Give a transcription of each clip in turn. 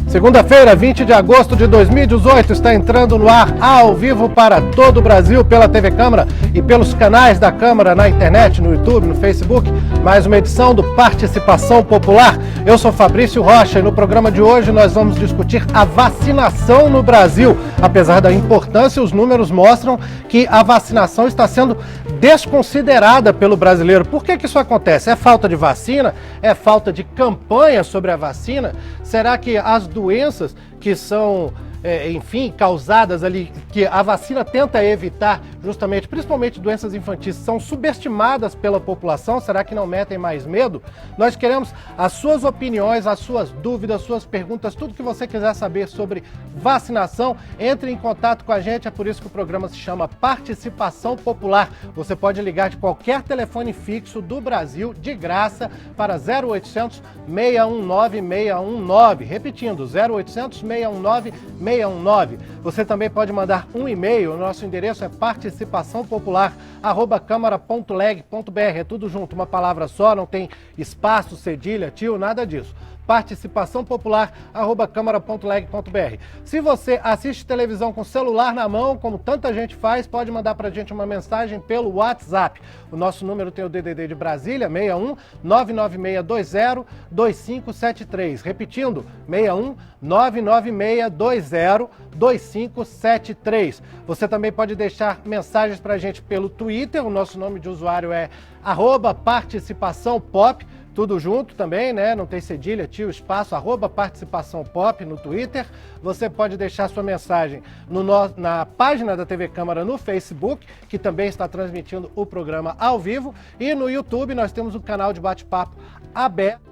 Segunda-feira, 20 de agosto de 2018, está entrando no ar ao vivo para todo o Brasil pela TV Câmara e pelos canais da Câmara na internet, no YouTube, no Facebook, mais uma edição do Participação Popular. Eu sou Fabrício Rocha e no programa de hoje nós vamos discutir a vacinação no Brasil. Apesar da importância, os números mostram que a vacinação está sendo desconsiderada pelo brasileiro. Por que isso acontece? É falta de vacina? É falta de campanha sobre a vacina? Será que as doenças que são, causadas ali, que a vacina tenta evitar justamente, principalmente doenças infantis, são subestimadas pela população? Será que não metem mais medo? Nós queremos as suas opiniões, as suas dúvidas, as suas perguntas, tudo que você quiser saber sobre vacinação, entre em contato com a gente, é por isso que o programa se chama Participação Popular. Você pode ligar de qualquer telefone fixo do Brasil, de graça, para 0800 619 619, repetindo, 0800 619 619. Você também pode mandar um e-mail, o nosso endereço é participaçãopopular@câmara.leg.br, é tudo junto, uma palavra só, não tem espaço, cedilha, tio, nada disso. participaçãopopular@câmara.leg.br. Se você assiste televisão com celular na mão, como tanta gente faz, pode mandar pra gente uma mensagem pelo WhatsApp. O nosso número tem o DDD de Brasília, 61 99620 2573. Repetindo, 61 99620 2573. Você também pode deixar mensagens pra gente pelo Twitter, o nosso nome de usuário é @participaçãopop. Tudo junto também, né? Não tem cedilha, tio, espaço, @participaçãopop no Twitter. Você pode deixar sua mensagem na página da TV Câmara no Facebook, que também está transmitindo o programa ao vivo. E no YouTube nós temos um canal de bate-papo aberto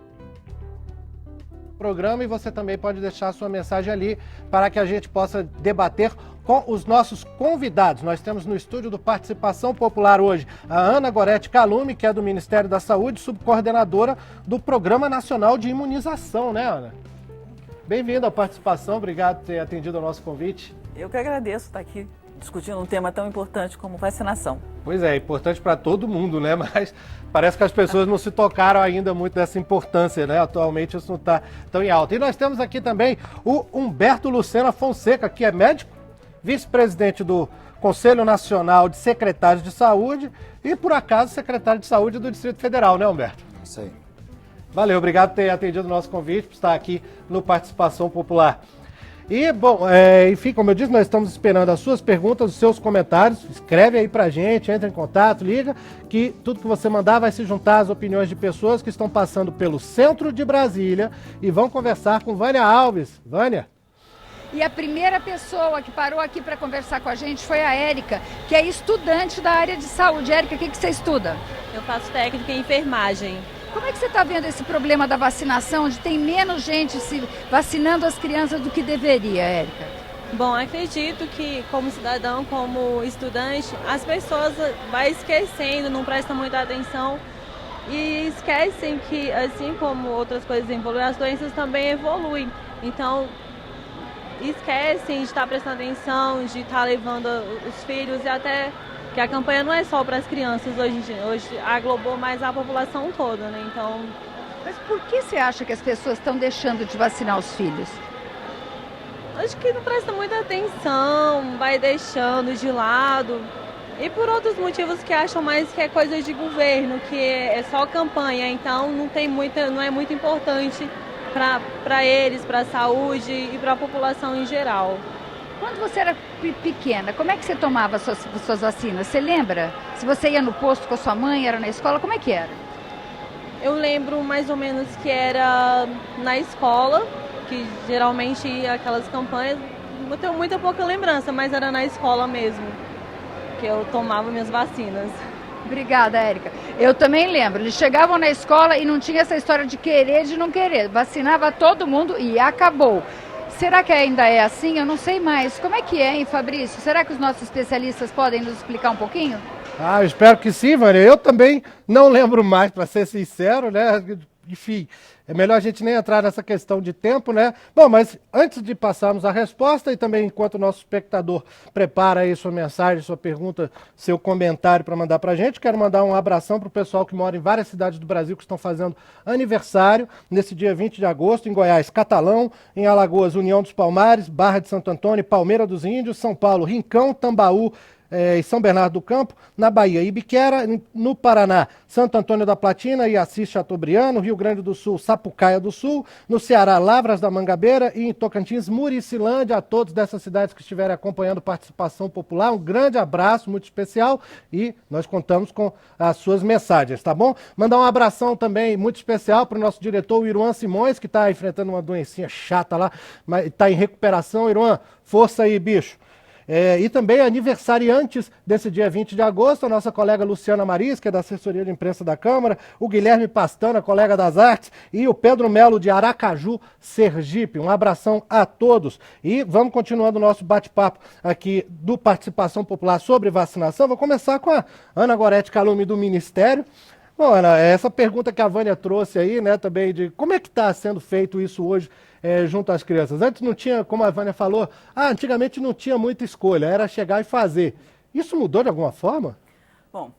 programa, e você também pode deixar sua mensagem ali para que a gente possa debater com os nossos convidados. Nós temos no estúdio do Participação Popular hoje a Ana Gorete Calume, que é do Ministério da Saúde, subcoordenadora do Programa Nacional de Imunização, né, Ana? Bem-vinda à participação, obrigado por ter atendido ao nosso convite. Eu que agradeço estar aqui discutindo um tema tão importante como vacinação. Pois é, importante para todo mundo, né? Mas parece que as pessoas não se tocaram ainda muito dessa importância, né? Atualmente isso não está tão em alta. E nós temos aqui também o Humberto Lucena Fonseca, que é médico, vice-presidente do Conselho Nacional de Secretários de Saúde e, por acaso, secretário de Saúde do Distrito Federal, né, Humberto? Isso aí. Valeu, obrigado por ter atendido o nosso convite, por estar aqui no Participação Popular. E, bom, enfim, como eu disse, nós estamos esperando as suas perguntas, os seus comentários. Escreve aí pra gente, entra em contato, liga, que tudo que você mandar vai se juntar às opiniões de pessoas que estão passando pelo centro de Brasília e vão conversar com Vânia Alves. Vânia? E a primeira pessoa que parou aqui para conversar com a gente foi a Érica, que é estudante da área de saúde. Érica, o que você estuda? Eu faço técnica em enfermagem. Como é que você está vendo esse problema da vacinação, onde tem menos gente se vacinando as crianças do que deveria, Érica? Bom, acredito que como cidadão, como estudante, as pessoas vão esquecendo, não prestam muita atenção e esquecem que, assim como outras coisas evoluem, as doenças também evoluem. Então, esquecem de estar prestando atenção, de estar levando os filhos, e até que a campanha não é só para as crianças hoje aglobou mais a população toda, né? Então... Mas por que você acha que as pessoas estão deixando de vacinar os filhos? Acho que não presta muita atenção, vai deixando de lado. E por outros motivos que acham mais que é coisa de governo, que é só campanha, então não é muito importante para eles, para a saúde e para a população em geral. Quando você era pequena, como é que você tomava suas vacinas? Você lembra? Se você ia no posto com a sua mãe, era na escola, como é que era? Eu lembro mais ou menos que era na escola, que geralmente ia aquelas campanhas. Eu tenho muita pouca lembrança, mas era na escola mesmo que eu tomava minhas vacinas. Obrigada, Érica. Eu também lembro, eles chegavam na escola e não tinha essa história de querer, de não querer. Vacinava todo mundo e acabou. Será que ainda é assim? Eu não sei mais. Como é que é, hein, Fabrício? Será que os nossos especialistas podem nos explicar um pouquinho? Eu espero que sim, Vânia. Eu também não lembro mais, para ser sincero, né? enfim, é melhor a gente nem entrar nessa questão de tempo, né? Bom, mas antes de passarmos a resposta e também enquanto o nosso espectador prepara aí sua mensagem, sua pergunta, seu comentário para mandar para a gente, quero mandar um abração para o pessoal que mora em várias cidades do Brasil que estão fazendo aniversário nesse dia 20 de agosto, em Goiás, Catalão, em Alagoas, União dos Palmares, Barra de Santo Antônio, Palmeira dos Índios, São Paulo, Rincão, Tambaú, em São Bernardo do Campo, na Bahia, Ibiquera, no Paraná, Santo Antônio da Platina e Assis Chateaubriand, Rio Grande do Sul, Sapucaia do Sul, no Ceará, Lavras da Mangabeira e em Tocantins, Muricilândia. A todos dessas cidades que estiverem acompanhando Participação Popular, um grande abraço muito especial e nós contamos com as suas mensagens, tá bom? Mandar um abração também muito especial para o nosso diretor, o Iruan Simões, que está enfrentando uma doencinha chata lá, mas está em recuperação. Iruan, força aí, bicho. E também aniversariantes desse dia 20 de agosto, a nossa colega Luciana Maris, que é da assessoria de imprensa da Câmara, o Guilherme Pastana, colega das artes, e o Pedro Melo de Aracaju, Sergipe. Um abração a todos. E vamos continuando o nosso bate-papo aqui do Participação Popular sobre vacinação. Vou começar com a Ana Gorete Calume do Ministério. Bom, Ana, essa pergunta que a Vânia trouxe aí, né, também de como é que está sendo feito isso hoje junto às crianças. Antes não tinha, como a Vânia falou, antigamente não tinha muita escolha, era chegar e fazer. Isso mudou de alguma forma? Bom,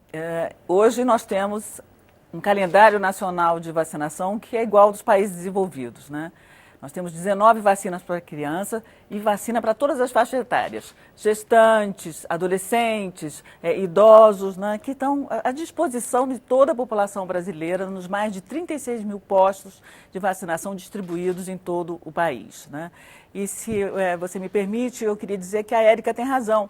hoje nós temos um calendário nacional de vacinação que é igual ao dos países desenvolvidos, né? Nós temos 19 vacinas para criança e vacina para todas as faixas etárias. Gestantes, adolescentes, idosos, né, que estão à disposição de toda a população brasileira nos mais de 36 mil postos de vacinação distribuídos em todo o país, né? E se você me permite, eu queria dizer que a Érica tem razão.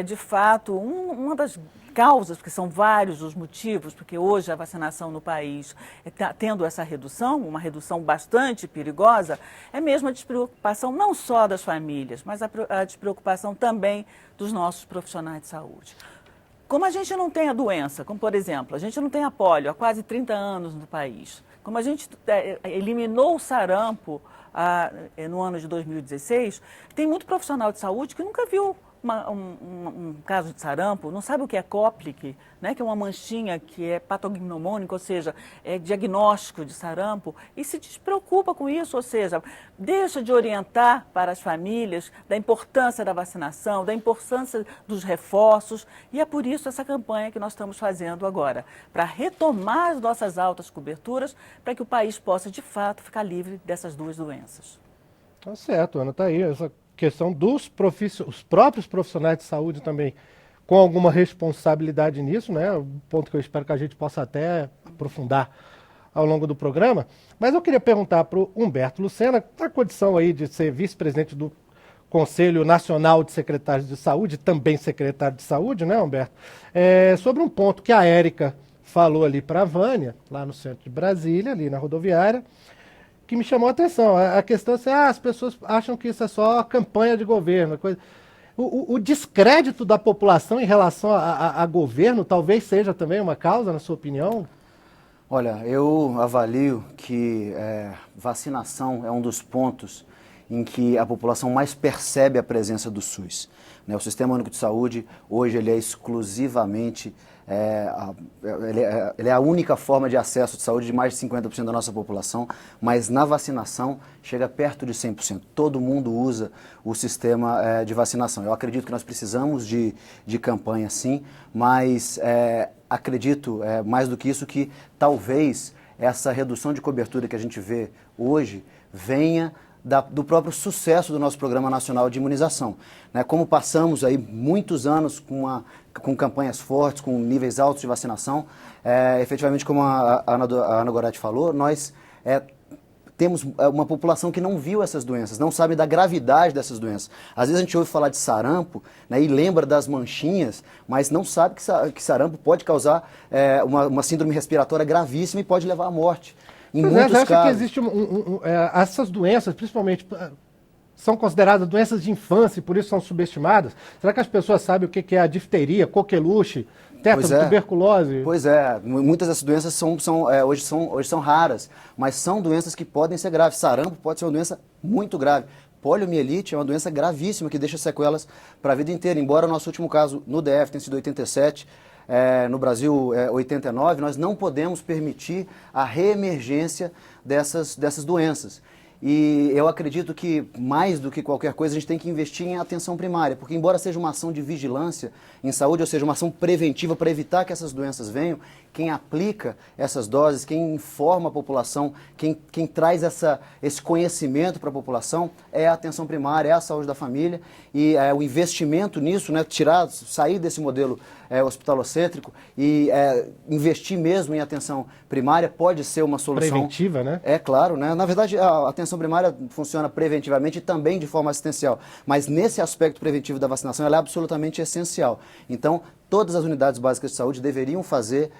De fato, uma das causas, porque são vários os motivos, porque hoje a vacinação no país está tendo essa redução, uma redução bastante perigosa, é mesmo a despreocupação não só das famílias, mas a despreocupação também dos nossos profissionais de saúde. Como a gente não tem a doença, como por exemplo, a gente não tem a polio há quase 30 anos no país, como a gente eliminou o sarampo no ano de 2016, tem muito profissional de saúde que nunca viu um caso de sarampo, não sabe o que é Koplik, né, que é uma manchinha que é patognomônica, ou seja, é diagnóstico de sarampo, e se despreocupa com isso, ou seja, deixa de orientar para as famílias da importância da vacinação, da importância dos reforços, e é por isso essa campanha que nós estamos fazendo agora, para retomar as nossas altas coberturas, para que o país possa, de fato, ficar livre dessas duas doenças. Tá certo, Ana, tá aí essa questão dos os próprios profissionais de saúde também com alguma responsabilidade nisso, né? Um ponto que eu espero que a gente possa até aprofundar ao longo do programa. Mas eu queria perguntar para o Humberto Lucena, na condição aí de ser vice-presidente do Conselho Nacional de Secretários de Saúde, também secretário de Saúde, né, Humberto? Sobre um ponto que a Érica falou ali para a Vânia, lá no centro de Brasília, ali na rodoviária, que me chamou a atenção. A questão é assim, as pessoas acham que isso é só campanha de governo. Coisa. O descrédito da população em relação a governo talvez seja também uma causa, na sua opinião? Olha, eu avalio que vacinação é um dos pontos em que a população mais percebe a presença do SUS. Né? O Sistema Único de Saúde, hoje, ele é exclusivamente... ele é a única forma de acesso de saúde de mais de 50% da nossa população, mas na vacinação chega perto de 100%. Todo mundo usa o sistema de vacinação. Eu acredito que nós precisamos de campanha, sim, mas acredito, mais do que isso, que talvez essa redução de cobertura que a gente vê hoje venha do próprio sucesso do nosso Programa Nacional de Imunização. Né? Como passamos aí muitos anos com campanhas fortes, com níveis altos de vacinação, efetivamente, como a Ana Gorete falou, nós temos uma população que não viu essas doenças, não sabe da gravidade dessas doenças. Às vezes a gente ouve falar de sarampo, né, e lembra das manchinhas, mas não sabe que sarampo pode causar uma síndrome respiratória gravíssima e pode levar à morte. Em muitos você acha casos. que existe essas doenças, principalmente, são consideradas doenças de infância e por isso são subestimadas? Será que as pessoas sabem o que é a difteria, coqueluche, tétano, tuberculose? Pois é, muitas dessas doenças hoje são raras, mas são doenças que podem ser graves. Sarampo pode ser uma doença muito grave. Poliomielite é uma doença gravíssima que deixa sequelas para a vida inteira, embora o nosso último caso no DF tenha sido 87, no Brasil 89, nós não podemos permitir a reemergência dessas doenças. E eu acredito que, mais do que qualquer coisa, a gente tem que investir em atenção primária, porque embora seja uma ação de vigilância em saúde, ou seja, uma ação preventiva para evitar que essas doenças venham, quem aplica essas doses, quem informa a população, quem traz esse conhecimento para a população é a atenção primária, é a saúde da família, e o investimento nisso, né, sair desse modelo hospitalocêntrico e investir mesmo em atenção primária pode ser uma solução. Preventiva, né? É claro, né? Na verdade, a atenção primária funciona preventivamente e também de forma assistencial, mas nesse aspecto preventivo da vacinação ela é absolutamente essencial. Então, todas as unidades básicas de saúde deveriam fazer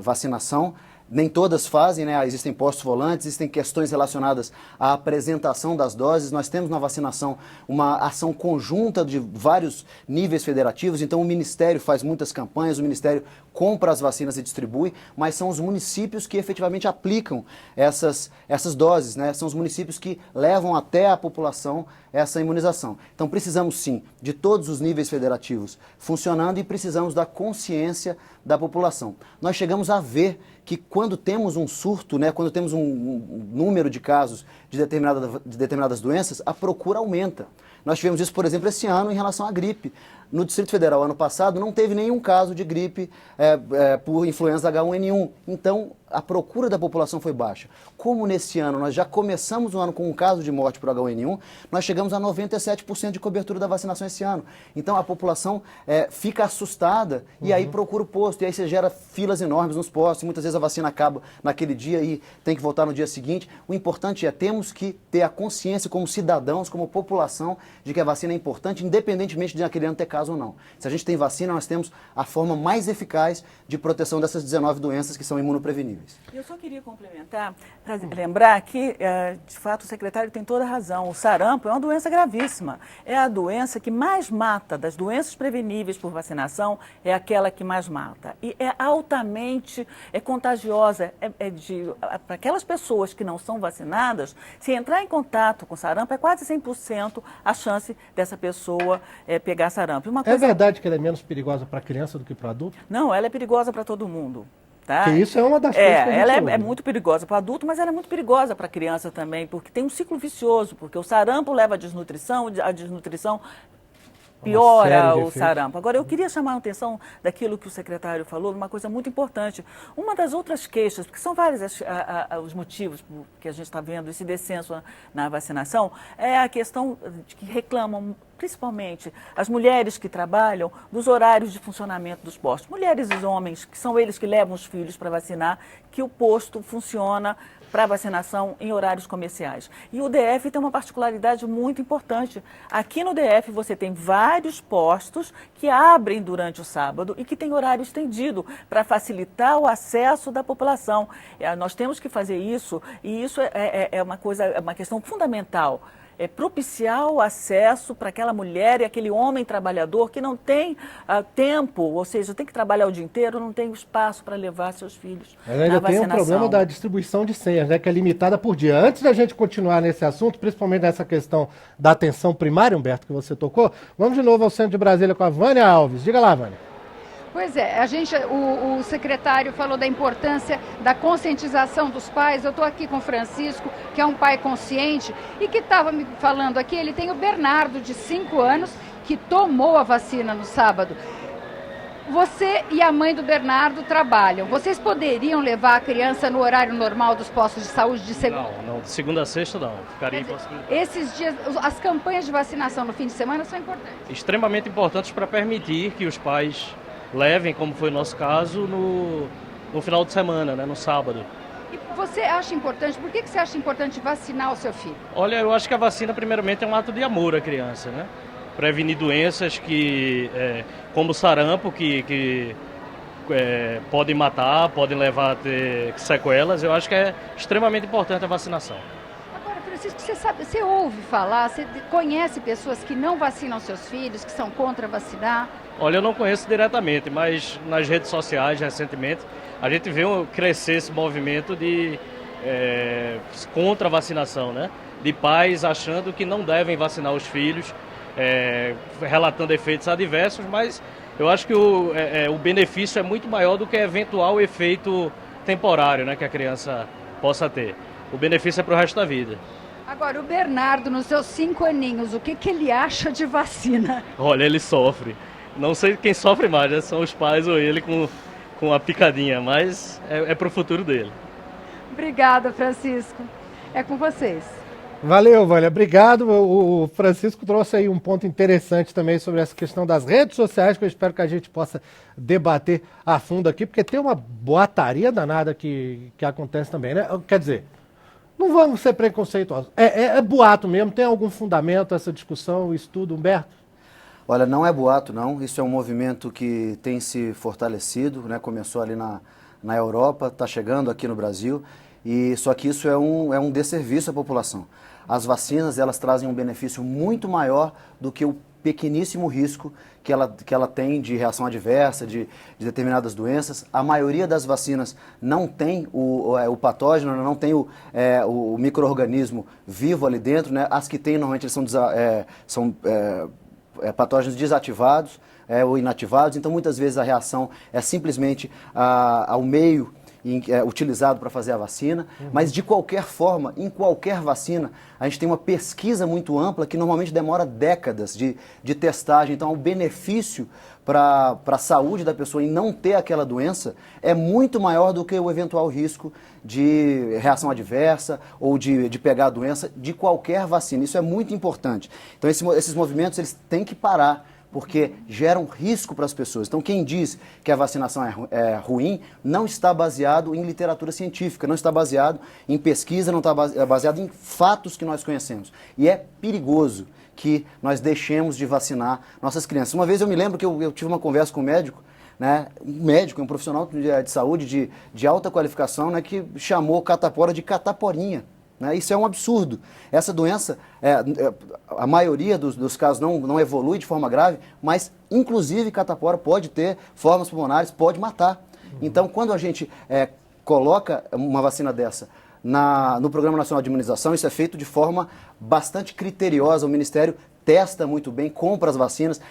vacinação. Nem todas fazem, né? Existem postos volantes, existem questões relacionadas à apresentação das doses. Nós temos na vacinação uma ação conjunta de vários níveis federativos, então o Ministério faz muitas campanhas, o Ministério compra as vacinas e distribui, mas são os municípios que efetivamente aplicam essas doses, né? São os municípios que levam até a população essa imunização. Então precisamos sim de todos os níveis federativos funcionando e precisamos da consciência da população. Nós chegamos a ver que quando temos um surto, né, quando temos um número de casos de determinadas doenças, a procura aumenta. Nós tivemos isso, por exemplo, esse ano em relação à gripe. No Distrito Federal, ano passado, não teve nenhum caso de gripe por influenza H1N1. Então, a procura da população foi baixa. Como nesse ano nós já começamos o ano com um caso de morte por H1N1, nós chegamos a 97% de cobertura da vacinação esse ano. Então, a população fica assustada e aí procura o posto. E aí você gera filas enormes nos postos. Muitas vezes a vacina acaba naquele dia e tem que voltar no dia seguinte. O importante temos que ter a consciência como cidadãos, como população, de que a vacina é importante, independentemente de naquele ano ter caso ou não. Se a gente tem vacina, nós temos a forma mais eficaz de proteção dessas 19 doenças que são imunopreveníveis. Eu só queria complementar, para lembrar que, de fato, o secretário tem toda a razão. O sarampo é uma doença gravíssima. É a doença que mais mata, das doenças preveníveis por vacinação, é aquela que mais mata. E é altamente contagiosa. Para aquelas pessoas que não são vacinadas, se entrar em contato com sarampo, é quase 100% a chance dessa pessoa pegar sarampo. É verdade que ela é menos perigosa para a criança do que para o adulto? Não, ela é perigosa para todo mundo. Tá? Que isso é uma das coisas que a gente ela ouve. é muito perigosa para o adulto, mas ela é muito perigosa para a criança também, porque tem um ciclo vicioso, porque o sarampo leva à desnutrição, a desnutrição piora o sarampo. Agora, eu queria chamar a atenção daquilo que o secretário falou, uma coisa muito importante. Uma das outras queixas, porque são vários os motivos que a gente está vendo esse descenso na vacinação, é a questão de que reclamam, principalmente as mulheres que trabalham, dos horários de funcionamento dos postos. Mulheres e homens, que são eles que levam os filhos para vacinar, que o posto funciona para vacinação em horários comerciais. E o DF tem uma particularidade muito importante. Aqui no DF você tem vários postos que abrem durante o sábado e que tem horário estendido para facilitar o acesso da população. Nós temos que fazer isso e isso é uma questão fundamental. É propiciar o acesso para aquela mulher e aquele homem trabalhador que não tem tempo, ou seja, tem que trabalhar o dia inteiro, não tem espaço para levar seus filhos Mas ainda na tem vacinação. um problema da distribuição de senhas, né, que é limitada por dia. Antes da gente continuar nesse assunto, principalmente nessa questão da atenção primária, Humberto, que você tocou, vamos de novo ao centro de Brasília com a Vânia Alves. Diga lá, Vânia. Pois é, o secretário falou da importância da conscientização dos pais. Eu estou aqui com o Francisco, que é um pai consciente e que estava me falando aqui, ele tem o Bernardo, de 5 anos, que tomou a vacina no sábado. Você e a mãe do Bernardo trabalham. Vocês poderiam levar a criança no horário normal dos postos de saúde de segunda? Não, de segunda a sexta não. Ficaria impossibilitado. Esses dias, as campanhas de vacinação no fim de semana são importantes. Extremamente importantes para permitir que os pais levem, como foi o nosso caso, no final de semana, né, no sábado. E você acha importante, por que você acha importante vacinar o seu filho? Olha, eu acho que a vacina, primeiramente, é um ato de amor à criança, né? Prevenir doenças como o sarampo, que podem matar, podem levar a ter sequelas. Eu acho que é extremamente importante a vacinação. Agora, Francisco, você ouve falar, você conhece pessoas que não vacinam seus filhos, que são contra vacinar? Olha, eu não conheço diretamente, mas nas redes sociais, recentemente, a gente vê crescer esse movimento de contra a vacinação, né? De pais achando que não devem vacinar os filhos, relatando efeitos adversos, mas Eu acho que o benefício é muito maior do que eventual efeito temporário, né, que a criança possa ter. O benefício é para o resto da vida. Agora, o Bernardo, nos seus 5 aninhos, o que ele acha de vacina? Olha, ele sofre. Não sei quem sofre mais, né? São os pais ou ele com a picadinha, mas é para o futuro dele. Obrigada, Francisco. É com vocês. Valeu, Vânia. Obrigado. O Francisco trouxe aí um ponto interessante também sobre essa questão das redes sociais, que eu espero que a gente possa debater a fundo aqui, porque tem uma boataria danada que acontece também, né? Quer dizer, não vamos ser preconceituosos. É boato mesmo? Tem algum fundamento essa discussão, estudo, Humberto? Olha, não é boato, não. Isso é um movimento que tem se fortalecido, né? Começou ali na Europa, está chegando aqui no Brasil, e só que isso é um desserviço à população. As vacinas, elas trazem um benefício muito maior do que o pequeníssimo risco que ela tem de reação adversa, de determinadas doenças. A maioria das vacinas não tem o patógeno, não tem o micro-organismo vivo ali dentro, né? As que tem, normalmente, eles são patógenos desativados ou inativados, então muitas vezes a reação é simplesmente ao meio utilizado para fazer a vacina, mas de qualquer forma, em qualquer vacina, a gente tem uma pesquisa muito ampla que normalmente demora décadas de testagem, então o benefício para a saúde da pessoa em não ter aquela doença é muito maior do que o eventual risco de reação adversa ou de pegar a doença de qualquer vacina. Isso é muito importante. Então esses movimentos eles têm que parar, porque geram risco para as pessoas. Então, quem diz que a vacinação é ruim não está baseado em literatura científica, não está baseado em pesquisa, não está baseado em fatos que nós conhecemos. E é perigoso que nós deixemos de vacinar nossas crianças. Uma vez eu me lembro que eu tive uma conversa com um médico, né, um profissional de saúde de alta qualificação, né, que chamou catapora de cataporinha. Isso é um absurdo. Essa doença, a maioria dos casos não evolui de forma grave, mas inclusive catapora pode ter formas pulmonares, pode matar. Então, quando a gente coloca uma vacina dessa no Programa Nacional de Imunização, isso é feito de forma bastante criteriosa. O Ministério testa muito bem, compra as vacinas,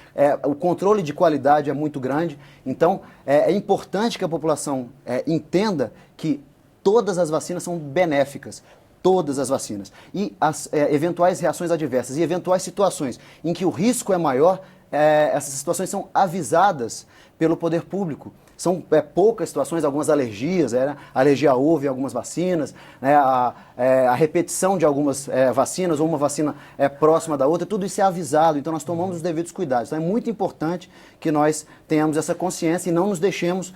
o controle de qualidade é muito grande. Então, é importante que a população entenda que todas as vacinas são benéficas. Todas as vacinas. E as eventuais reações adversas e eventuais situações em que o risco é maior, essas situações são avisadas pelo poder público. São poucas situações, algumas alergias, alergia a ovo em algumas vacinas, né, a repetição de algumas vacinas ou uma vacina próxima da outra, tudo isso é avisado, então nós tomamos os devidos cuidados. Então é muito importante que nós tenhamos essa consciência e não nos deixemos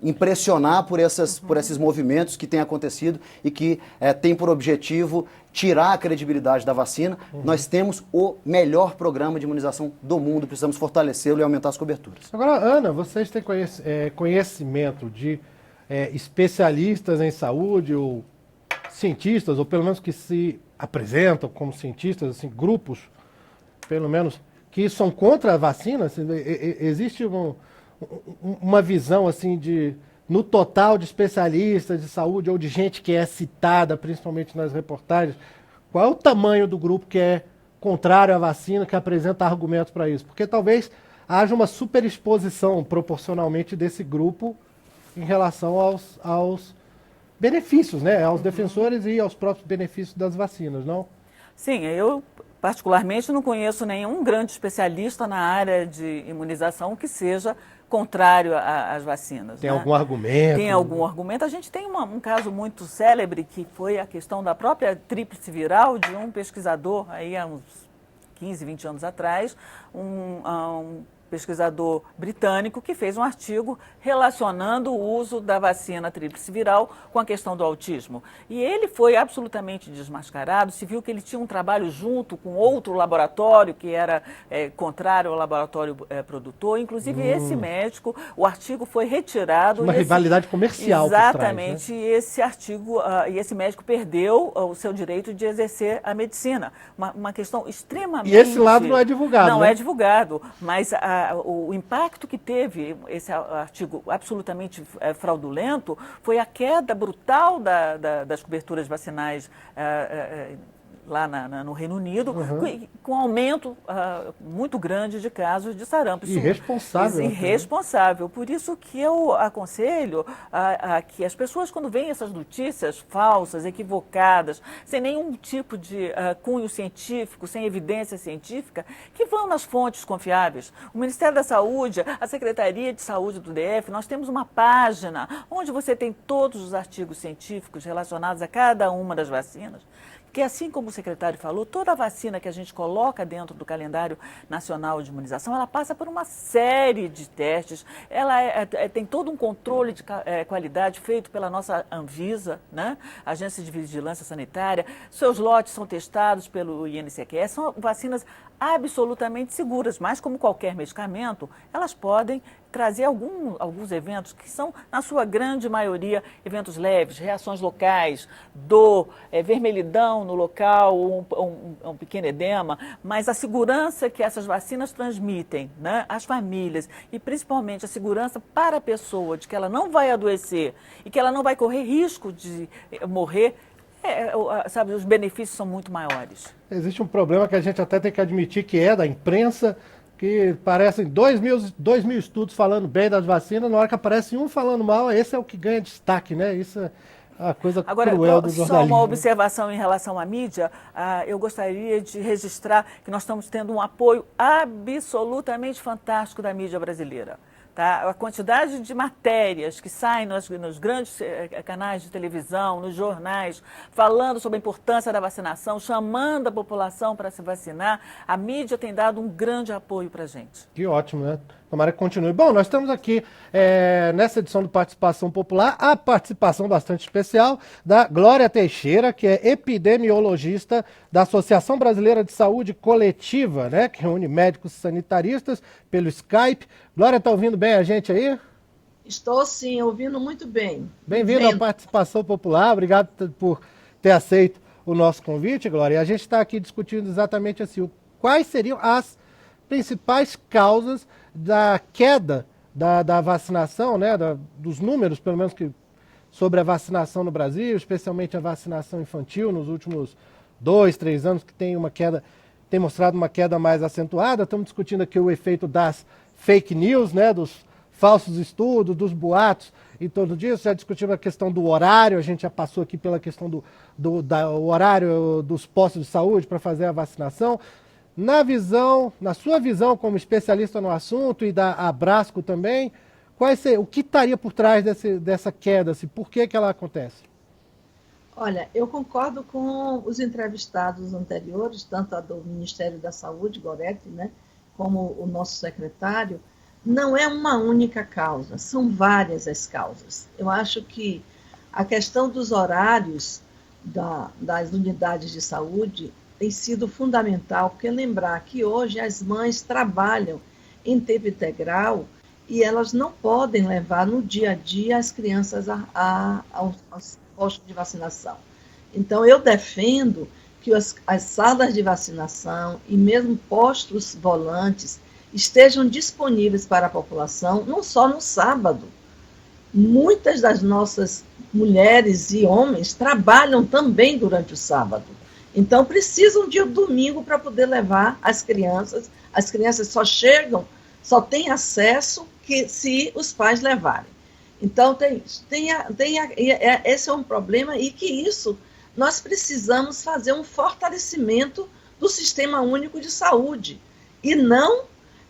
impressionar por esses movimentos que têm acontecido e que têm por objetivo tirar a credibilidade da vacina. Nós temos o melhor programa de imunização do mundo, precisamos fortalecê-lo e aumentar as coberturas. Agora, Ana, vocês têm conhecimento de especialistas em saúde ou cientistas, ou pelo menos que se apresentam como cientistas, assim, grupos, pelo menos, que são contra a vacina? Assim, existe uma visão assim no total de especialistas de saúde ou de gente que é citada, principalmente nas reportagens, qual é o tamanho do grupo que é contrário à vacina, que apresenta argumentos para isso? Porque talvez haja uma superexposição proporcionalmente desse grupo em relação aos benefícios, né? Aos defensores e aos próprios benefícios das vacinas, não? Sim, eu particularmente não conheço nenhum grande especialista na área de imunização que seja contrário às vacinas. Tem algum argumento? Tem algum argumento. A gente tem um caso muito célebre que foi a questão da própria tríplice viral de um pesquisador, aí há uns 15, 20 anos atrás, um pesquisador britânico que fez um artigo relacionando o uso da vacina tríplice viral com a questão do autismo. E ele foi absolutamente desmascarado, se viu que ele tinha um trabalho junto com outro laboratório que era contrário ao laboratório produtor. Inclusive esse médico, o artigo foi retirado. Uma rivalidade comercial. Exatamente, por trás, né? E esse artigo, e esse médico perdeu o seu direito de exercer a medicina. Uma questão extremamente... E esse lado não é divulgado, Não né? é divulgado, mas o impacto que teve esse artigo absolutamente fraudulento foi a queda brutal das coberturas vacinais lá no Reino Unido, com aumento muito grande de casos de sarampo. Irresponsável. Irresponsável. Por isso que eu aconselho que as pessoas, quando veem essas notícias falsas, equivocadas, sem nenhum tipo de cunho científico, sem evidência científica, que vão nas fontes confiáveis. O Ministério da Saúde, a Secretaria de Saúde do DF, nós temos uma página onde você tem todos os artigos científicos relacionados a cada uma das vacinas. Porque, assim como o secretário falou, toda vacina que a gente coloca dentro do calendário nacional de imunização, ela passa por uma série de testes, ela tem todo um controle de qualidade feito pela nossa Anvisa, né? Agência de Vigilância Sanitária, seus lotes são testados pelo INCQ, são vacinas absolutamente seguras, mas como qualquer medicamento, elas podem trazer alguns eventos que são, na sua grande maioria, eventos leves, reações locais, dor, vermelhidão no local, um pequeno edema, mas a segurança que essas vacinas transmitem, né, às famílias e principalmente a segurança para a pessoa de que ela não vai adoecer e que ela não vai correr risco de morrer, sabe, os benefícios são muito maiores. Existe um problema que a gente até tem que admitir, que é da imprensa, que parecem 2.000 estudos falando bem das vacinas, na hora que aparece um falando mal, esse é o que ganha destaque, né? Isso é a coisa cruel do jornalismo. Só uma observação em relação à mídia, eu gostaria de registrar que nós estamos tendo um apoio absolutamente fantástico da mídia brasileira. Tá? A quantidade de matérias que saem nos grandes canais de televisão, nos jornais, falando sobre a importância da vacinação, chamando a população para se vacinar, a mídia tem dado um grande apoio para a gente. Que ótimo, né? Tomara que continue. Bom, nós estamos aqui nessa edição do Participação Popular, a participação bastante especial da Glória Teixeira, que é epidemiologista da Associação Brasileira de Saúde Coletiva, né, que reúne médicos sanitaristas pelo Skype. Glória, está ouvindo bem a gente aí? Estou sim, ouvindo muito bem. Bem-vindo à Participação Popular, obrigado por ter aceito o nosso convite, Glória. E a gente está aqui discutindo exatamente assim, quais seriam as principais causas da queda da vacinação, né, dos números, pelo menos, sobre a vacinação no Brasil, especialmente a vacinação infantil nos últimos 2, 3 anos, que tem mostrado uma queda mais acentuada. Estamos discutindo aqui o efeito das fake news, né, dos falsos estudos, dos boatos e tudo disso. Já discutimos a questão do horário, a gente já passou aqui pela questão do horário dos postos de saúde para fazer a vacinação. Na sua visão como especialista no assunto e da Abrasco também, o que estaria por trás dessa queda? Por que ela acontece? Olha, eu concordo com os entrevistados anteriores, tanto a do Ministério da Saúde, Goretti, né, como o nosso secretário. Não é uma única causa, são várias as causas. Eu acho que a questão dos horários das unidades de saúde tem sido fundamental, porque lembrar que hoje as mães trabalham em tempo integral e elas não podem levar no dia a dia as crianças aos postos de vacinação. Então, eu defendo que as salas de vacinação e mesmo postos volantes estejam disponíveis para a população, não só no sábado. Muitas das nossas mulheres e homens trabalham também durante o sábado. Então, precisam de um domingo para poder levar as crianças. As crianças só têm acesso se os pais levarem. Então, esse é um problema e que isso nós precisamos fazer um fortalecimento do Sistema Único de Saúde. E não,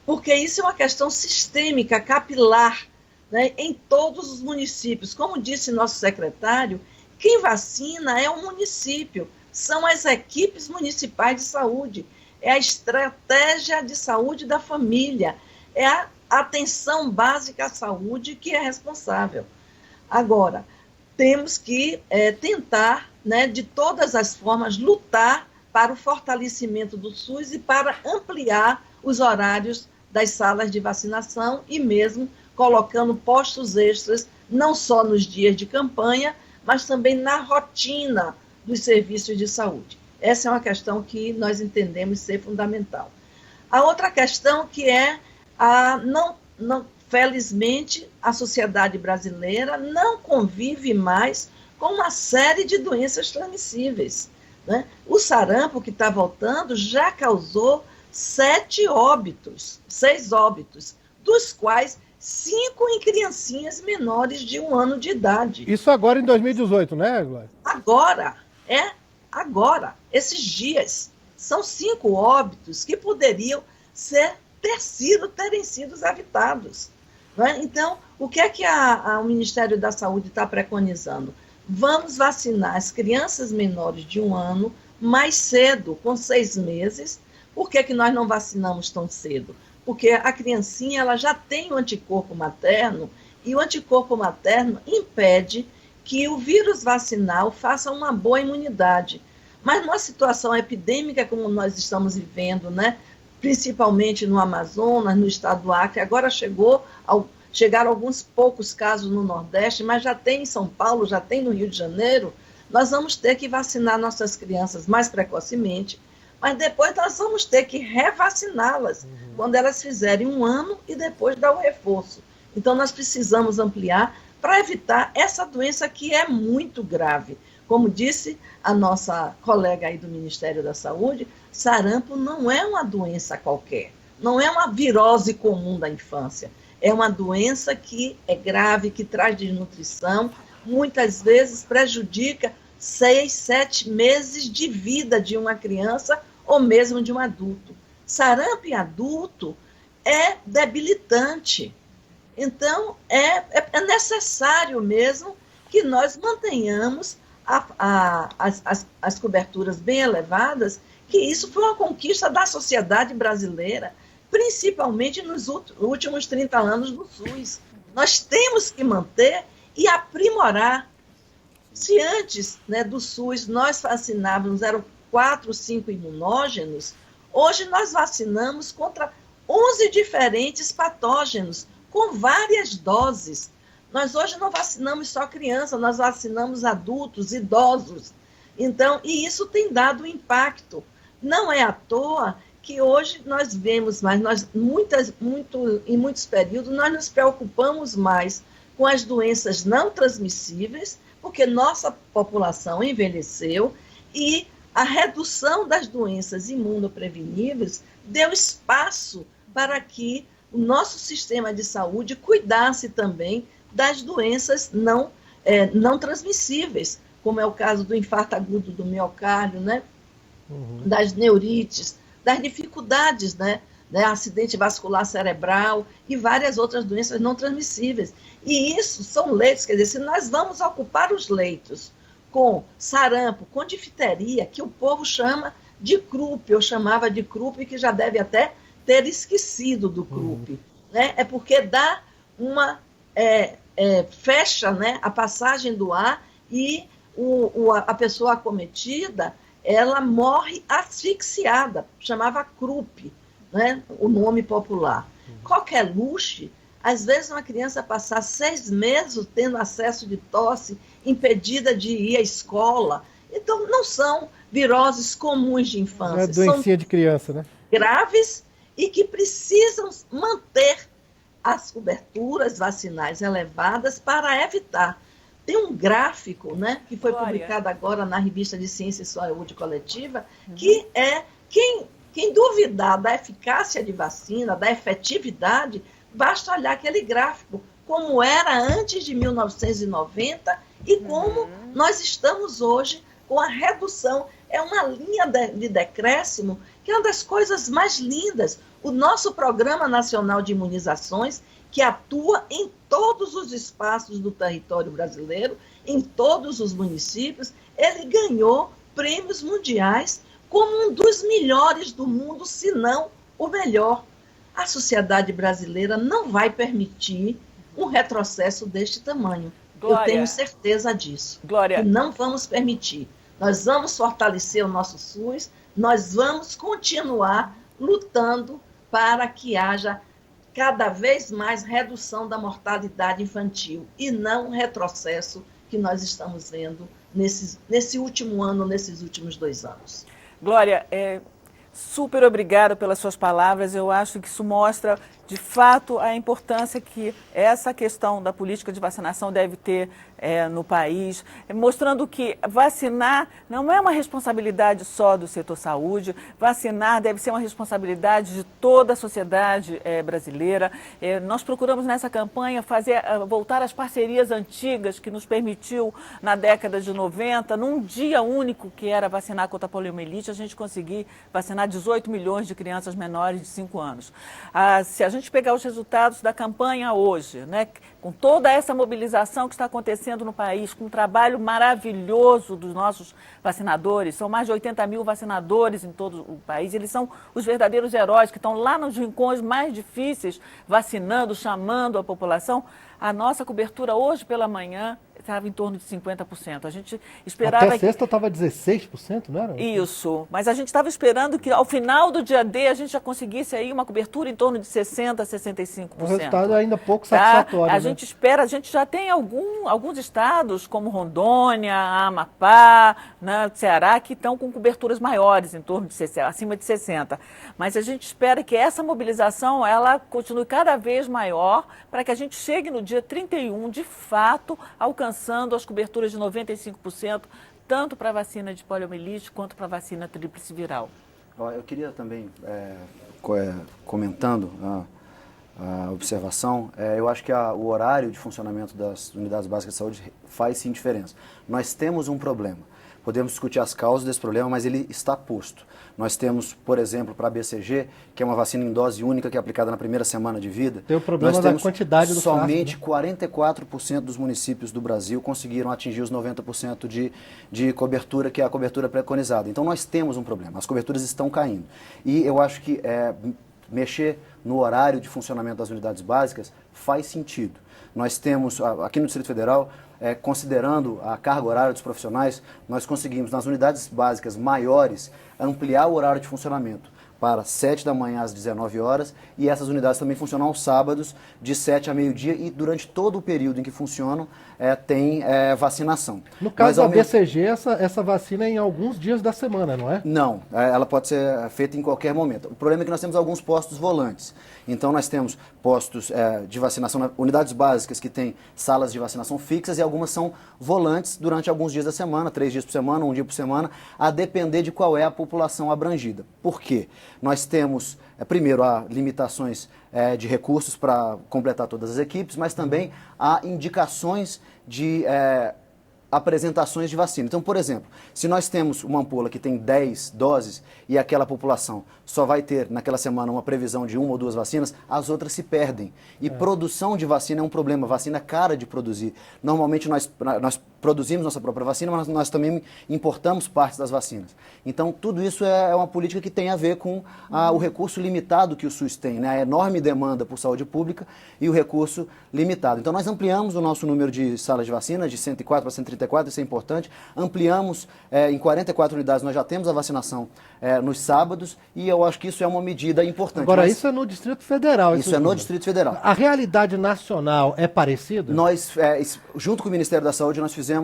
porque isso é uma questão sistêmica, capilar, né, em todos os municípios. Como disse nosso secretário, quem vacina é o município. São as equipes municipais de saúde, é a estratégia de saúde da família, é a atenção básica à saúde que é responsável. Agora, temos que tentar, né, de todas as formas, lutar para o fortalecimento do SUS e para ampliar os horários das salas de vacinação e mesmo colocando postos extras, não só nos dias de campanha, mas também na rotina dos serviços de saúde. Essa é uma questão que nós entendemos ser fundamental. A outra questão que é, felizmente, a sociedade brasileira não convive mais com uma série de doenças transmissíveis. né? O sarampo que está voltando já causou 6 óbitos, dos quais 5 em criancinhas menores de 1 ano de idade. Isso agora em 2018, né, Glória? Agora, esses dias. São 5 óbitos que poderiam terem sido evitados. Né? Então, o que é que o Ministério da Saúde está preconizando? Vamos vacinar as crianças menores de 1 ano mais cedo, com 6 meses. Por que nós não vacinamos tão cedo? Porque a criancinha ela já tem o anticorpo materno, e o anticorpo materno impede que o vírus vacinal faça uma boa imunidade. Mas numa situação epidêmica como nós estamos vivendo, né, principalmente no Amazonas, no estado do Acre, agora chegaram alguns poucos casos no Nordeste, mas já tem em São Paulo, já tem no Rio de Janeiro, nós vamos ter que vacinar nossas crianças mais precocemente, mas depois nós vamos ter que revaciná-las quando elas fizerem 1 ano e depois dar o reforço. Então nós precisamos ampliar para evitar essa doença que é muito grave. Como disse a nossa colega aí do Ministério da Saúde, sarampo não é uma doença qualquer, não é uma virose comum da infância, é uma doença que é grave, que traz desnutrição, muitas vezes prejudica 6, 7 meses de vida de uma criança ou mesmo de um adulto. Sarampo em adulto é debilitante, então é necessário mesmo que nós mantenhamos as coberturas bem elevadas, que isso foi uma conquista da sociedade brasileira, principalmente nos últimos 30 anos do SUS. Nós temos que manter e aprimorar. Se antes, né, do SUS nós vacinávamos, eram 4, 5 imunógenos, hoje nós vacinamos contra 11 diferentes patógenos, com várias doses. Nós hoje não vacinamos só crianças, nós vacinamos adultos, idosos. Então, e isso tem dado impacto. Não é à toa que hoje nós vemos mais, em muitos períodos, nós nos preocupamos mais com as doenças não transmissíveis, porque nossa população envelheceu e a redução das doenças imunopreveníveis deu espaço para que o nosso sistema de saúde cuidasse também das doenças não transmissíveis, como é o caso do infarto agudo do miocárdio, né? Das neurites, das dificuldades, né? Acidente vascular cerebral e várias outras doenças não transmissíveis. E isso são leitos, quer dizer, se nós vamos ocupar os leitos com sarampo, com difteria, que o povo chama de croup, eu chamava de croup, que já deve até ter esquecido do croup, né? É porque dá uma... fecha, né, a passagem do ar e a pessoa acometida, ela morre asfixiada, chamava croup, né, o nome popular. Coqueluche, às vezes uma criança passar 6 meses tendo acesso de tosse, impedida de ir à escola. Então, não são viroses comuns de infância. É doencinha de criança, né? Graves e que precisam manter as coberturas vacinais elevadas para evitar. Tem um gráfico, né, que foi publicado agora na Revista de Ciência e Saúde Coletiva, que é quem duvidar da eficácia de vacina, da efetividade, basta olhar aquele gráfico, como era antes de 1990 e como nós estamos hoje com a redução. É uma linha de decréscimo que é uma das coisas mais lindas. O nosso Programa Nacional de Imunizações, que atua em todos os espaços do território brasileiro, em todos os municípios, ele ganhou prêmios mundiais como um dos melhores do mundo, se não o melhor. A sociedade brasileira não vai permitir um retrocesso deste tamanho. Glória, eu tenho certeza disso. Glória, e não vamos permitir. Nós vamos fortalecer o nosso SUS, nós vamos continuar lutando para que haja cada vez mais redução da mortalidade infantil e não um retrocesso que nós estamos vendo nesse último ano, nesses últimos 2 anos. Glória, super obrigada pelas suas palavras. Eu acho que isso mostra de fato, a importância que essa questão da política de vacinação deve ter no país, mostrando que vacinar não é uma responsabilidade só do setor saúde, vacinar deve ser uma responsabilidade de toda a sociedade brasileira. Nós procuramos nessa campanha voltar às parcerias antigas que nos permitiu, na década de 90, num dia único que era vacinar contra a poliomielite, a gente conseguir vacinar 18 milhões de crianças menores de 5 anos. Se a gente pegar os resultados da campanha hoje, né, com toda essa mobilização que está acontecendo no país, com um trabalho maravilhoso dos nossos vacinadores, são mais de 80 mil vacinadores em todo o país, eles são os verdadeiros heróis que estão lá nos rincões mais difíceis, vacinando, chamando a população. A nossa cobertura hoje pela manhã estava em torno de 50%. A gente esperava... Até sexta estava 16%, não era? Isso, mas a gente estava esperando que ao final do dia D a gente já conseguisse aí uma cobertura em torno de 60%, 65%. O resultado é ainda pouco satisfatório. A gente espera, a gente já tem alguns estados, como Rondônia, Amapá, né, Ceará, que estão com coberturas maiores, em torno de 60%, acima de 60%. Mas a gente espera que essa mobilização ela continue cada vez maior para que a gente chegue no dia 31, de fato, alcançando as coberturas de 95%, tanto para a vacina de poliomielite quanto para a vacina tríplice viral. Eu queria também, comentando a observação, eu acho que o horário de funcionamento das unidades básicas de saúde faz sim diferença. Nós temos um problema. Podemos discutir as causas desse problema, mas ele está posto. Nós temos, por exemplo, para a BCG, que é uma vacina em dose única que é aplicada na primeira semana de vida. Tem o problema da quantidade do frasco, somente né? 44% dos municípios do Brasil conseguiram atingir os 90% de cobertura, que é a cobertura preconizada. Então nós temos um problema, as coberturas estão caindo. E eu acho que mexer no horário de funcionamento das unidades básicas faz sentido. Nós temos, aqui no Distrito Federal, considerando a carga horária dos profissionais, nós conseguimos, nas unidades básicas maiores, ampliar o horário de funcionamento para 7 da manhã às 19 horas, e essas unidades também funcionam aos sábados, de 7 a meio-dia, e durante todo o período em que funcionam, tem vacinação. No caso da BCG, essa vacina é em alguns dias da semana, não é? Não, ela pode ser feita em qualquer momento. O problema é que nós temos alguns postos volantes. Então nós temos postos de vacinação, unidades básicas que têm salas de vacinação fixas, e algumas são volantes durante alguns dias da semana, 3 dias por semana, 1 dia por semana, a depender de qual é a população abrangida. Por quê? Nós temos, primeiro, há limitações de recursos para completar todas as equipes, mas também há indicações de apresentações de vacina. Então, por exemplo, se nós temos uma ampola que tem 10 doses e aquela população só vai ter naquela semana uma previsão de 1 ou 2 vacinas, as outras se perdem. E produção de vacina é um problema, vacina é cara de produzir. Normalmente nós produzimos nossa própria vacina, mas nós também importamos partes das vacinas. Então, tudo isso é uma política que tem a ver com o recurso limitado que o SUS tem, né? A enorme demanda por saúde pública e o recurso limitado. Então, nós ampliamos o nosso número de salas de vacina, de 104 para 134, isso é importante. Ampliamos em 44 unidades, nós já temos a vacinação nos sábados, e eu acho que isso é uma medida importante. Agora, isso é no Distrito Federal. Isso é no Distrito Federal. A realidade nacional é parecida? Nós, junto com o Ministério da Saúde, nós fizemos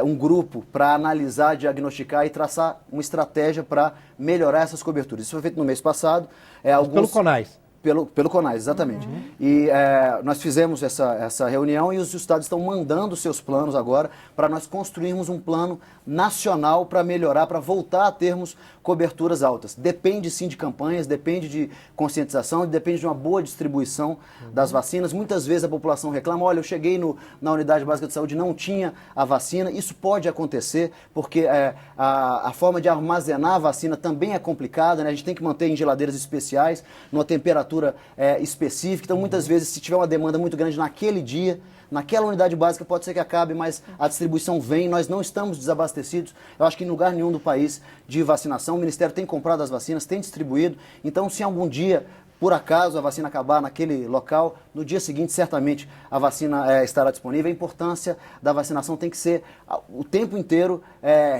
um grupo para analisar, diagnosticar e traçar uma estratégia para melhorar essas coberturas. Isso foi feito no mês passado. Pelo CONAS. Pelo CONAS, exatamente. E nós fizemos essa reunião, e os estados estão mandando seus planos agora para nós construirmos um plano nacional para melhorar, para voltar a termos coberturas altas. Depende sim de campanhas, depende de conscientização, depende de uma boa distribuição das vacinas. Muitas vezes a população reclama, olha, eu cheguei na unidade básica de saúde e não tinha a vacina. Isso pode acontecer porque a forma de armazenar a vacina também é complicada, né? A gente tem que manter em geladeiras especiais, numa temperatura específica. Então, muitas vezes, se tiver uma demanda muito grande naquele dia, naquela unidade básica, pode ser que acabe, mas a distribuição vem, nós não estamos desabastecidos. Eu acho que em lugar nenhum do país de vacinação, o Ministério tem comprado as vacinas, tem distribuído. Então, se algum dia, por acaso, a vacina acabar naquele local, no dia seguinte, certamente, a vacina estará disponível. A importância da vacinação tem que ser o tempo inteiro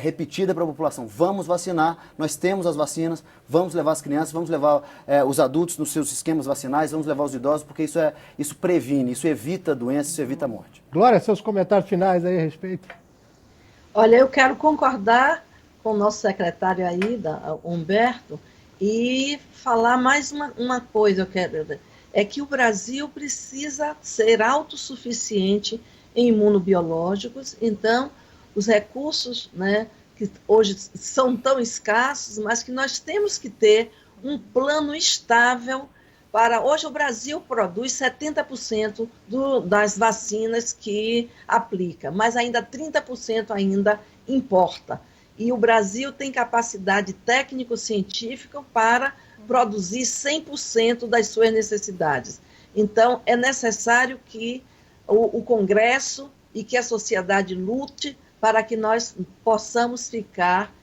repetida para a população. Vamos vacinar, nós temos as vacinas, vamos levar as crianças, vamos levar os adultos nos seus esquemas vacinais, vamos levar os idosos, porque isso previne, isso evita doença, isso evita a morte. Glória, seus comentários finais aí a respeito. Olha, eu quero concordar com o nosso secretário aí, Humberto, e falar mais uma coisa. é que o Brasil precisa ser autossuficiente em imunobiológicos. Então, os recursos, né, que hoje são tão escassos, mas que nós temos que ter um plano estável para... Hoje o Brasil produz 70% das vacinas que aplica, mas ainda 30% ainda importa. E o Brasil tem capacidade técnico-científica para produzir 100% das suas necessidades. Então, é necessário que o Congresso e que a sociedade lute para que nós possamos ficar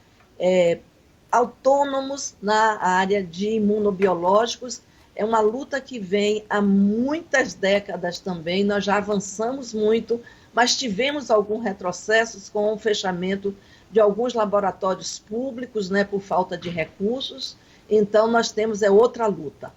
autônomos na área de imunobiológicos. É uma luta que vem há muitas décadas também, nós já avançamos muito, mas tivemos alguns retrocessos com o fechamento de alguns laboratórios públicos, né, por falta de recursos. Então, nós temos outra luta.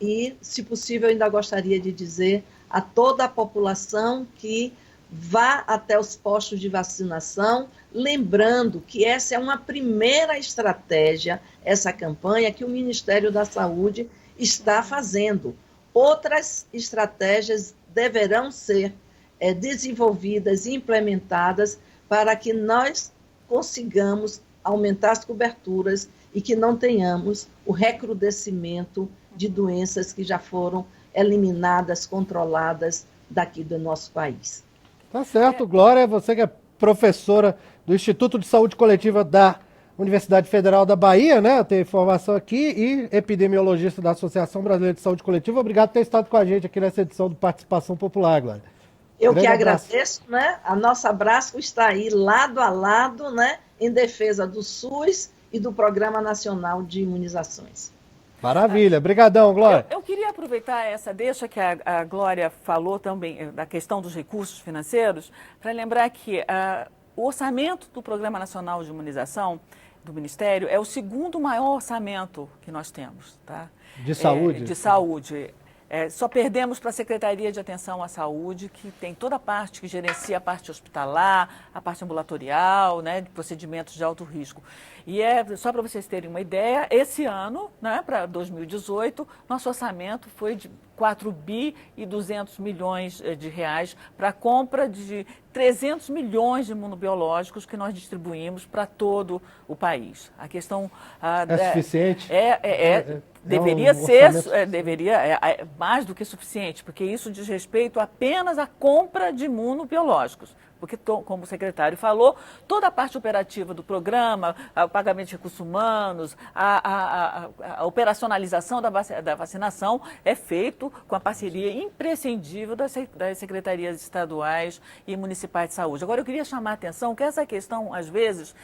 E, se possível, eu ainda gostaria de dizer a toda a população que vá até os postos de vacinação, lembrando que essa é uma primeira estratégia, essa campanha que o Ministério da Saúde está fazendo. Outras estratégias deverão ser desenvolvidas e implementadas para que nós consigamos aumentar as coberturas e que não tenhamos o recrudescimento de doenças que já foram eliminadas, controladas daqui do nosso país. Tá certo, Glória, você que é professora do Instituto de Saúde Coletiva da Universidade Federal da Bahia, né? Eu tenho informação aqui, e epidemiologista da Associação Brasileira de Saúde Coletiva. Obrigado por ter estado com a gente aqui nessa edição do Participação Popular, Glória. Eu que agradeço, né? A nossa Abrasco está aí lado a lado, né? Em defesa do SUS e do Programa Nacional de Imunizações. Maravilha, brigadão, Glória. Eu queria aproveitar essa deixa que a Glória falou também, da questão dos recursos financeiros, para lembrar que o orçamento do Programa Nacional de Imunização do Ministério é o segundo maior orçamento que nós temos, tá? De saúde? De saúde. Só perdemos para a Secretaria de Atenção à Saúde, que tem toda a parte que gerencia a parte hospitalar, a parte ambulatorial, né, de procedimentos de alto risco. E só para vocês terem uma ideia, esse ano, né, para 2018, nosso orçamento foi de 4 bi e 200 milhões de reais para a compra de 300 milhões de imunobiológicos que nós distribuímos para todo o país. A questão... suficiente? Deveria ser mais do que suficiente, porque isso diz respeito apenas à compra de imunobiológicos. Porque, como o secretário falou, toda a parte operativa do programa, o pagamento de recursos humanos, a operacionalização da vacinação é feito com a parceria imprescindível das secretarias estaduais e municipais de saúde. Agora, eu queria chamar a atenção que essa questão, às vezes,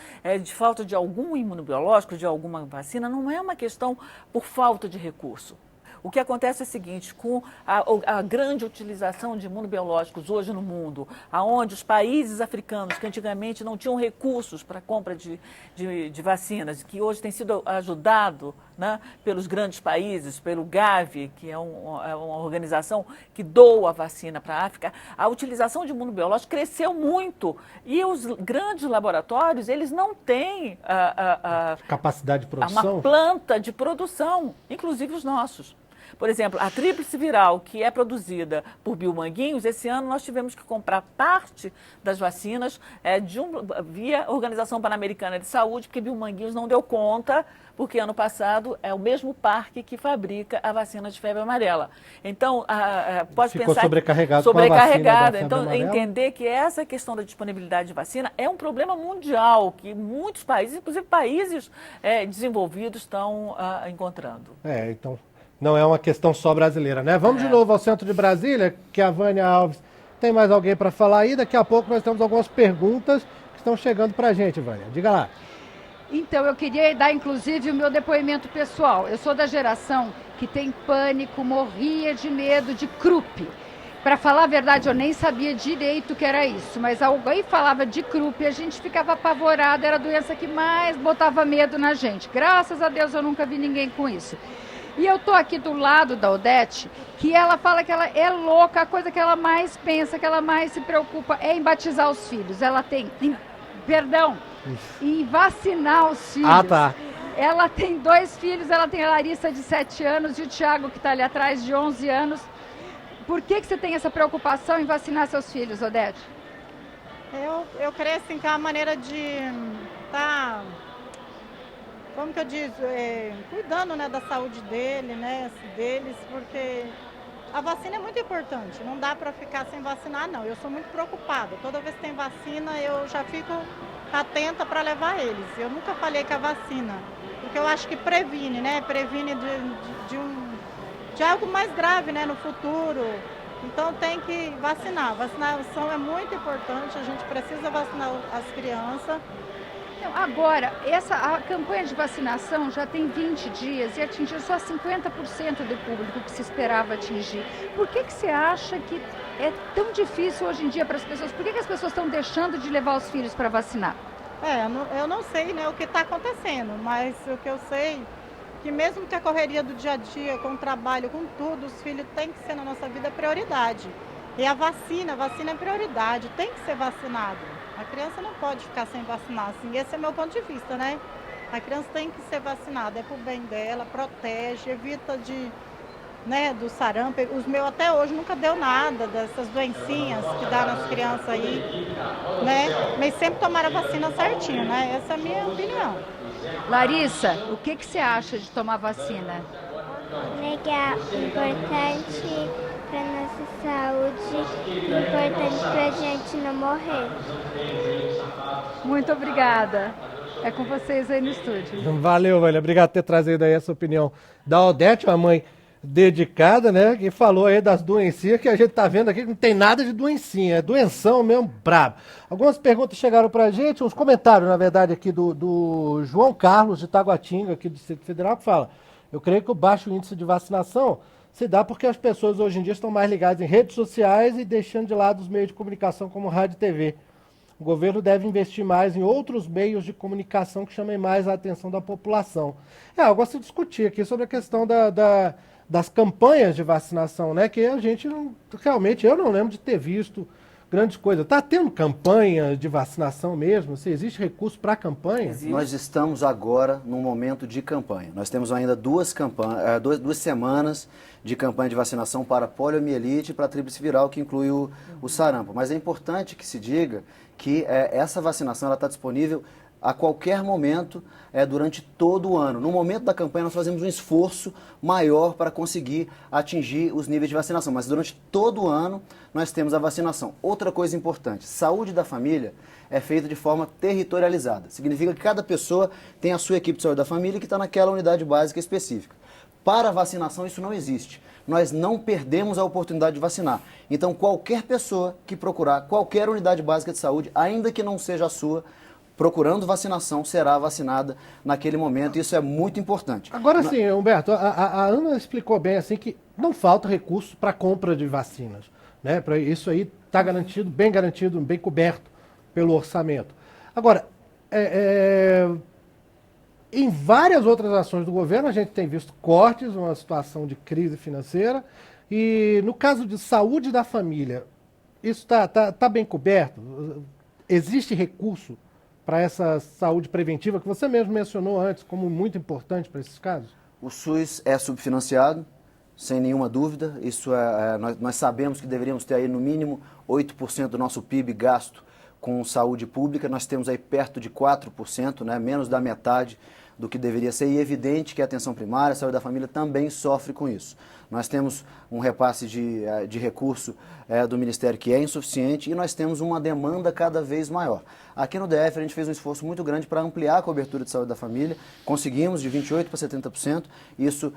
de falta de algum imunobiológico, de alguma vacina, não é uma questão por falta de recurso. O que acontece é o seguinte, com a grande utilização de imunobiológicos hoje no mundo, onde os países africanos, que antigamente não tinham recursos para a compra de vacinas, que hoje tem sido ajudado, né, pelos grandes países, pelo Gavi, que é uma organização que doa a vacina para a África, a utilização de imunobiológicos cresceu muito. E os grandes laboratórios, eles não têm capacidade de produção? Uma planta de produção, inclusive os nossos. Por exemplo, a tríplice viral, que é produzida por Biomanguinhos, esse ano nós tivemos que comprar parte das vacinas via Organização Pan-Americana de Saúde, porque Biomanguinhos não deu conta, porque ano passado é o mesmo parque que fabrica a vacina de febre amarela. Então, pode Ficou pensar... sobrecarregado com a vacina da febre amarela. Então, entender que essa questão da disponibilidade de vacina é um problema mundial, que muitos países, inclusive países desenvolvidos, estão encontrando. Então... Não é uma questão só brasileira, né? Vamos de novo ao centro de Brasília, que a Vânia Alves tem mais alguém para falar aí. Daqui a pouco nós temos algumas perguntas que estão chegando para a gente, Vânia. Diga lá. Então, eu queria dar, inclusive, o meu depoimento pessoal. Eu sou da geração que tem pânico, morria de medo de Krupp. Para falar a verdade, eu nem sabia direito o que era isso, mas alguém falava de Krupp e a gente ficava apavorado, era a doença que mais botava medo na gente. Graças a Deus eu nunca vi ninguém com isso. E eu tô aqui do lado da Odete, que ela fala que ela é louca, a coisa que ela mais pensa, que ela mais se preocupa é em batizar os filhos. Ela tem, em vacinar os filhos. Ah, tá. Ela tem 2 filhos, ela tem a Larissa de 7 anos e o Thiago que está ali atrás de 11 anos. Por que você tem essa preocupação em vacinar seus filhos, Odete? Eu creio assim, que é uma maneira de estar, como que eu digo, cuidando, né, da saúde deles, porque a vacina é muito importante, não dá para ficar sem vacinar, não. Eu sou muito preocupada, toda vez que tem vacina eu já fico atenta para levar eles. Eu nunca falei que a vacina, porque eu acho que previne, né, previne de algo mais grave, né, no futuro. Então tem que vacinar. Vacinação é muito importante, a gente precisa vacinar as crianças. Então, agora, a campanha de vacinação já tem 20 dias e atingiu só 50% do público que se esperava atingir. Por que você acha que é tão difícil hoje em dia para as pessoas? Por que as pessoas estão deixando de levar os filhos para vacinar? Eu não sei, né, o que está acontecendo, mas o que eu sei que mesmo que a correria do dia a dia, com o trabalho, com tudo, os filhos têm que ser na nossa vida prioridade. E a vacina é prioridade, tem que ser vacinado. A criança não pode ficar sem vacinar, assim, esse é meu ponto de vista, né? A criança tem que ser vacinada, é pro bem dela, protege, evita do sarampo. Os meus até hoje nunca deu nada dessas doencinhas que dá nas crianças aí, né? Mas sempre tomaram a vacina certinho, né? Essa é a minha opinião. Larissa, o que você acha de tomar vacina? Legal, importante para nossa saúde, importante para a gente não morrer. Muito obrigada. É com vocês aí no estúdio. Valeu, velho. Obrigado por ter trazido aí essa opinião da Odete, uma mãe dedicada, né? Que falou aí das doencinhas que a gente tá vendo aqui, que não tem nada de doencinha, é doenção mesmo brabo. Algumas perguntas chegaram pra gente, uns comentários, na verdade, aqui do João Carlos de Taguatinga, aqui do Distrito Federal, que fala: eu creio que o baixo índice de vacinação se dá porque as pessoas hoje em dia estão mais ligadas em redes sociais e deixando de lado os meios de comunicação como rádio e TV. O governo deve investir mais em outros meios de comunicação que chamem mais a atenção da população. É algo a se discutir aqui sobre a questão das campanhas de vacinação, né? Que a gente realmente, eu não lembro de ter visto grandes coisas. Está tendo campanha de vacinação mesmo? Se existe recurso para campanha? Existe. Nós estamos agora num momento de campanha. Nós temos ainda duas semanas de campanha de vacinação para poliomielite e para tríplice viral, que inclui o sarampo. Mas é importante que se diga que essa vacinação está disponível a qualquer momento, durante todo o ano. No momento da campanha, nós fazemos um esforço maior para conseguir atingir os níveis de vacinação, mas durante todo o ano nós temos a vacinação. Outra coisa importante, saúde da família é feita de forma territorializada. Significa que cada pessoa tem a sua equipe de saúde da família que está naquela unidade básica específica. Para a vacinação, isso não existe. Nós não perdemos a oportunidade de vacinar. Então, qualquer pessoa que procurar qualquer unidade básica de saúde, ainda que não seja a sua, procurando vacinação, será vacinada naquele momento. Isso é muito importante. Agora sim, Humberto, a Ana explicou bem assim que não falta recurso para compra de vacinas, né? Isso aí está garantido, bem coberto pelo orçamento. Agora, em várias outras ações do governo, a gente tem visto cortes, uma situação de crise financeira, e no caso de saúde da família, isso tá bem coberto? Existe recurso para essa saúde preventiva, que você mesmo mencionou antes como muito importante para esses casos? O SUS é subfinanciado, sem nenhuma dúvida. Isso nós sabemos que deveríamos ter aí no mínimo 8% do nosso PIB gasto com saúde pública. Nós temos aí perto de 4%, né, menos da metade do que deveria ser. E é evidente que a atenção primária, a saúde da família também sofre com isso. Nós temos um repasse de recurso do Ministério que é insuficiente e nós temos uma demanda cada vez maior. Aqui no DF a gente fez um esforço muito grande para ampliar a cobertura de saúde da família, conseguimos de 28% para 70%, isso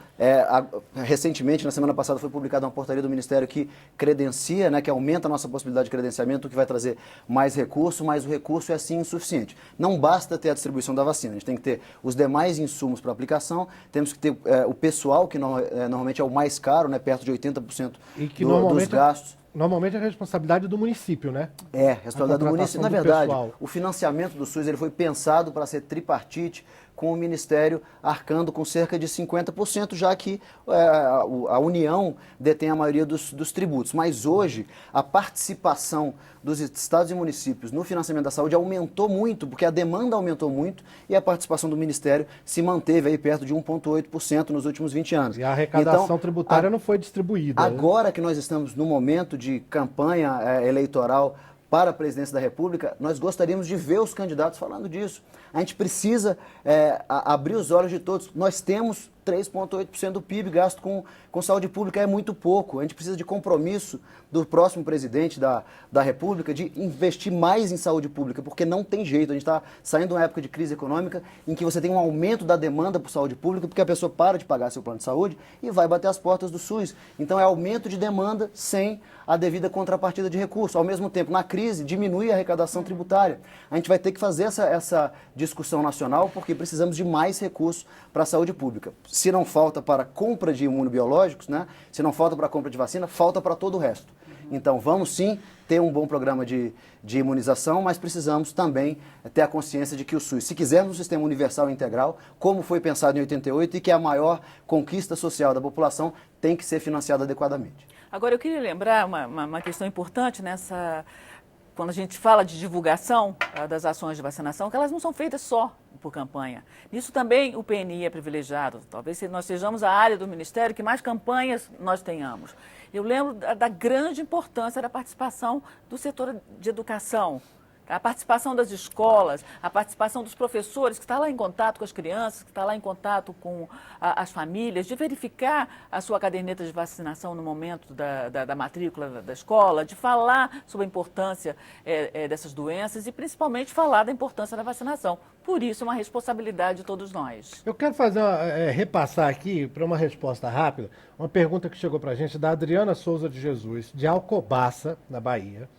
recentemente, na semana passada, foi publicada uma portaria do Ministério que credencia, né, que aumenta a nossa possibilidade de credenciamento, o que vai trazer mais recurso, mas o recurso é sim insuficiente. Não basta ter a distribuição da vacina, a gente tem que ter os demais insumos para aplicação, temos que ter o pessoal, que normalmente é o mais caro, né, perto de 80% dos gastos. Normalmente é a responsabilidade do município, né? Responsabilidade do município. Na verdade, o financiamento do SUS ele foi pensado para ser tripartite com o Ministério arcando com cerca de 50%, já que a União detém a maioria dos tributos. Mas hoje, a participação dos estados e municípios no financiamento da saúde aumentou muito, porque a demanda aumentou muito e a participação do Ministério se manteve aí perto de 1,8% nos últimos 20 anos. E a arrecadação tributária não foi distribuída. Agora que nós estamos no momento de campanha eleitoral para a presidência da República, nós gostaríamos de ver os candidatos falando disso. A gente precisa abrir os olhos de todos. Nós temos 3,8% do PIB gasto com saúde pública, é muito pouco. A gente precisa de compromisso do próximo presidente da República de investir mais em saúde pública, porque não tem jeito. A gente está saindo de uma época de crise econômica em que você tem um aumento da demanda por saúde pública, porque a pessoa para de pagar seu plano de saúde e vai bater as portas do SUS. Então é aumento de demanda sem a devida contrapartida de recursos. Ao mesmo tempo, na crise, diminui a arrecadação tributária. A gente vai ter que fazer essa discussão nacional, porque precisamos de mais recursos para a saúde pública. Se não falta para a compra de imunobiológicos, né? Se não falta para a compra de vacina, falta para todo o resto. Então, vamos sim ter um bom programa de imunização, mas precisamos também ter a consciência de que o SUS, se quisermos um sistema universal e integral, como foi pensado em 88 e que é a maior conquista social da população, tem que ser financiado adequadamente. Agora, eu queria lembrar uma questão importante quando a gente fala de divulgação das ações de vacinação, que elas não são feitas só por campanha. Nisso também o PNI é privilegiado. Talvez nós sejamos a área do Ministério que mais campanhas nós tenhamos. Eu lembro da grande importância da participação do setor de educação, a participação das escolas, a participação dos professores, que está lá em contato com as crianças, que está lá em contato com as famílias, de verificar a sua caderneta de vacinação no momento da matrícula da escola, de falar sobre a importância dessas doenças e principalmente falar da importância da vacinação. Por isso, é uma responsabilidade de todos nós. Eu quero repassar aqui, para uma resposta rápida, uma pergunta que chegou para a gente da Adriana Souza de Jesus, de Alcobaça, na Bahia,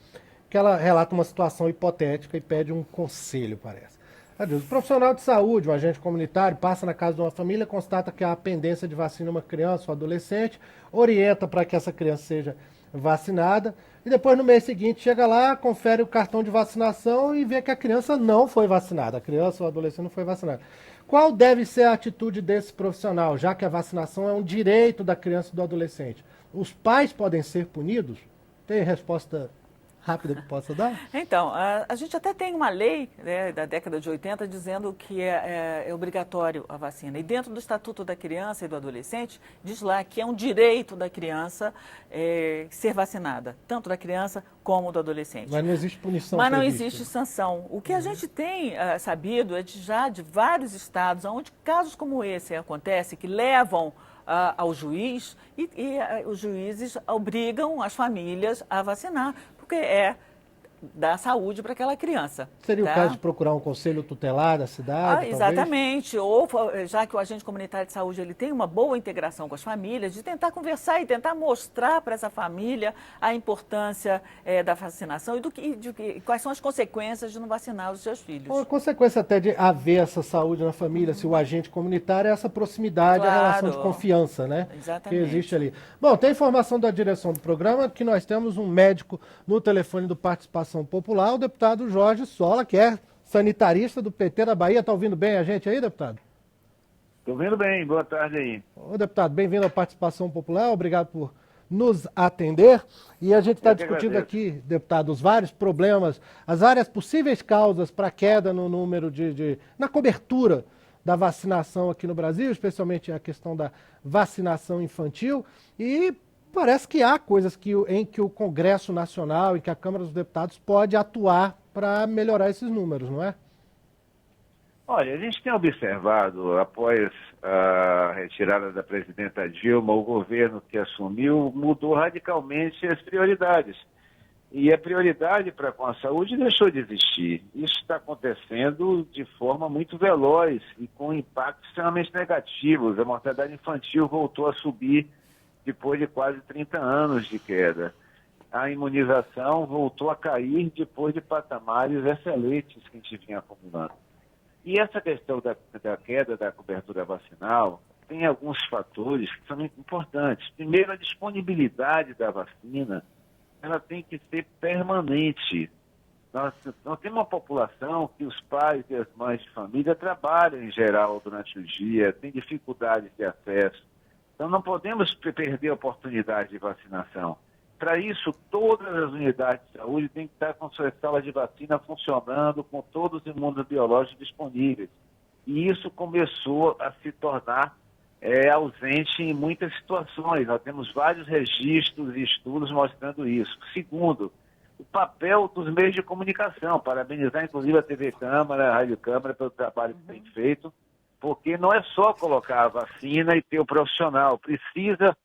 que ela relata uma situação hipotética e pede um conselho, parece. Ela diz: o profissional de saúde, o agente comunitário, passa na casa de uma família, constata que há pendência de vacina uma criança ou adolescente, orienta para que essa criança seja vacinada e depois no mês seguinte chega lá, confere o cartão de vacinação e vê que a criança não foi vacinada, a criança ou adolescente não foi vacinada. Qual deve ser a atitude desse profissional, já que a vacinação é um direito da criança e do adolescente? Os pais podem ser punidos? Tem resposta rápida que possa dar? Então, a gente até tem uma lei, né, da década de 80 dizendo que é obrigatório a vacina. E dentro do Estatuto da Criança e do Adolescente, diz lá que é um direito da criança ser vacinada, tanto da criança como do adolescente. Mas não existe punição Mas não prevista. existe sanção. O que a gente tem sabido é de vários estados onde casos como esse acontecem, que levam ao juiz e os juízes obrigam as famílias a vacinar, porque é dar saúde para aquela criança. Seria o caso de procurar um conselho tutelar da cidade? Exatamente. Ou, já que o agente comunitário de saúde ele tem uma boa integração com as famílias, de tentar conversar e tentar mostrar para essa família a importância da vacinação e quais são as consequências de não vacinar os seus filhos. A consequência até de haver essa saúde na família, se o agente comunitário é essa proximidade, Claro. a relação de confiança, né? Exatamente. Que existe ali. Bom, tem informação da direção do programa que nós temos um médico no telefone do Participação Popular, o deputado Jorge Sola, que é sanitarista do PT da Bahia. Está ouvindo bem a gente aí, deputado? Estou ouvindo bem, boa tarde aí. Ô, deputado, bem-vindo à Participação Popular, obrigado por nos atender. E a gente está discutindo aqui, deputado, os vários problemas, as várias possíveis causas para a queda no número na cobertura da vacinação aqui no Brasil, especialmente a questão da vacinação infantil. E parece que há coisas em que o Congresso Nacional e que a Câmara dos Deputados pode atuar para melhorar esses números, não é? Olha, a gente tem observado, após a retirada da presidenta Dilma, o governo que assumiu mudou radicalmente as prioridades. E a prioridade para com a saúde deixou de existir. Isso está acontecendo de forma muito veloz e com impactos extremamente negativos. A mortalidade infantil voltou a subir depois de quase 30 anos de queda. A imunização voltou a cair depois de patamares excelentes que a gente vinha acumulando. E essa questão da queda da cobertura vacinal tem alguns fatores que são muito importantes. Primeiro, a disponibilidade da vacina, ela tem que ser permanente. Nós temos uma população que os pais e as mães de família trabalham em geral durante o dia, têm dificuldades de acesso. Então não podemos perder a oportunidade de vacinação. Para isso, todas as unidades de saúde têm que estar com suas salas de vacina funcionando, com todos os imunobiológicos disponíveis. E isso começou a se tornar ausente em muitas situações. Nós temos vários registros e estudos mostrando isso. Segundo, o papel dos meios de comunicação, parabenizar inclusive a TV Câmara, a Rádio Câmara pelo trabalho que tem feito, porque não é só colocar a vacina e ter o profissional, precisa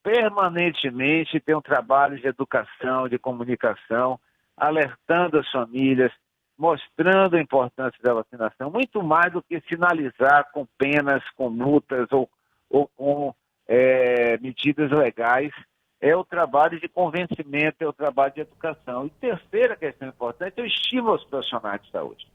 permanentemente ter um trabalho de educação, de comunicação, alertando as famílias, mostrando a importância da vacinação, muito mais do que sinalizar com penas, com multas ou com medidas legais. É o trabalho de convencimento, é o trabalho de educação. E terceira questão importante é o estímulo aos profissionais de saúde.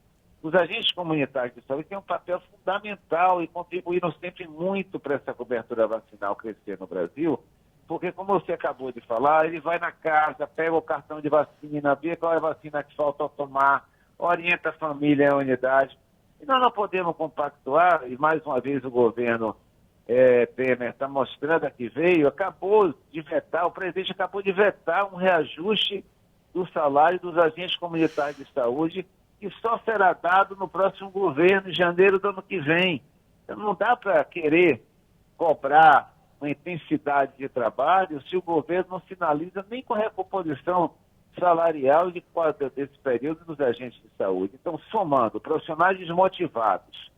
Os agentes comunitários de saúde têm um papel fundamental e contribuíram sempre muito para essa cobertura vacinal crescer no Brasil, porque, como você acabou de falar, ele vai na casa, pega o cartão de vacina, vê qual é a vacina que falta tomar, orienta a família, a unidade. E nós não podemos compactuar, e mais uma vez o governo Temer está mostrando aqui acabou de vetar, o presidente acabou de vetar um reajuste do salário dos agentes comunitários de saúde, que só será dado no próximo governo, em janeiro do ano que vem. Então não dá para querer cobrar uma intensidade de trabalho se o governo não sinaliza nem com a recomposição salarial desse período dos agentes de saúde. Então, somando profissionais desmotivados,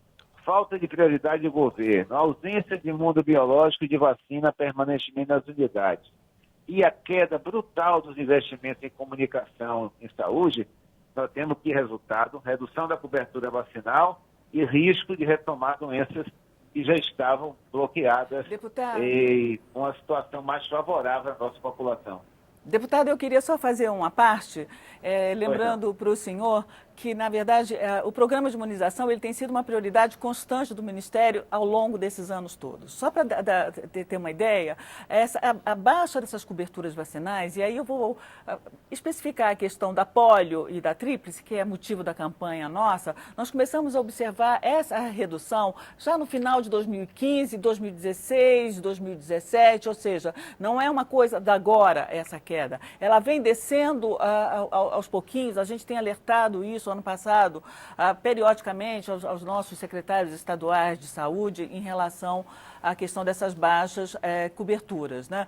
falta de prioridade do governo, ausência de mundo biológico e de vacina permanentemente nas unidades e a queda brutal dos investimentos em comunicação em saúde, nós temos que resultado, redução da cobertura vacinal e risco de retomar doenças que já estavam bloqueadas e com uma situação mais favorável à nossa população. Deputado, eu queria só fazer uma parte, lembrando para o senhor que, na verdade, o programa de imunização ele tem sido uma prioridade constante do Ministério ao longo desses anos todos. Só para ter uma ideia, a baixa dessas coberturas vacinais, e aí eu vou especificar a questão da polio e da tríplice, que é motivo da campanha nossa, nós começamos a observar essa redução já no final de 2015, 2016, 2017, ou seja, não é uma coisa da agora essa queda. Ela vem descendo aos pouquinhos, a gente tem alertado isso ano passado, periodicamente, aos nossos secretários estaduais de saúde em relação à questão dessas baixas coberturas, né?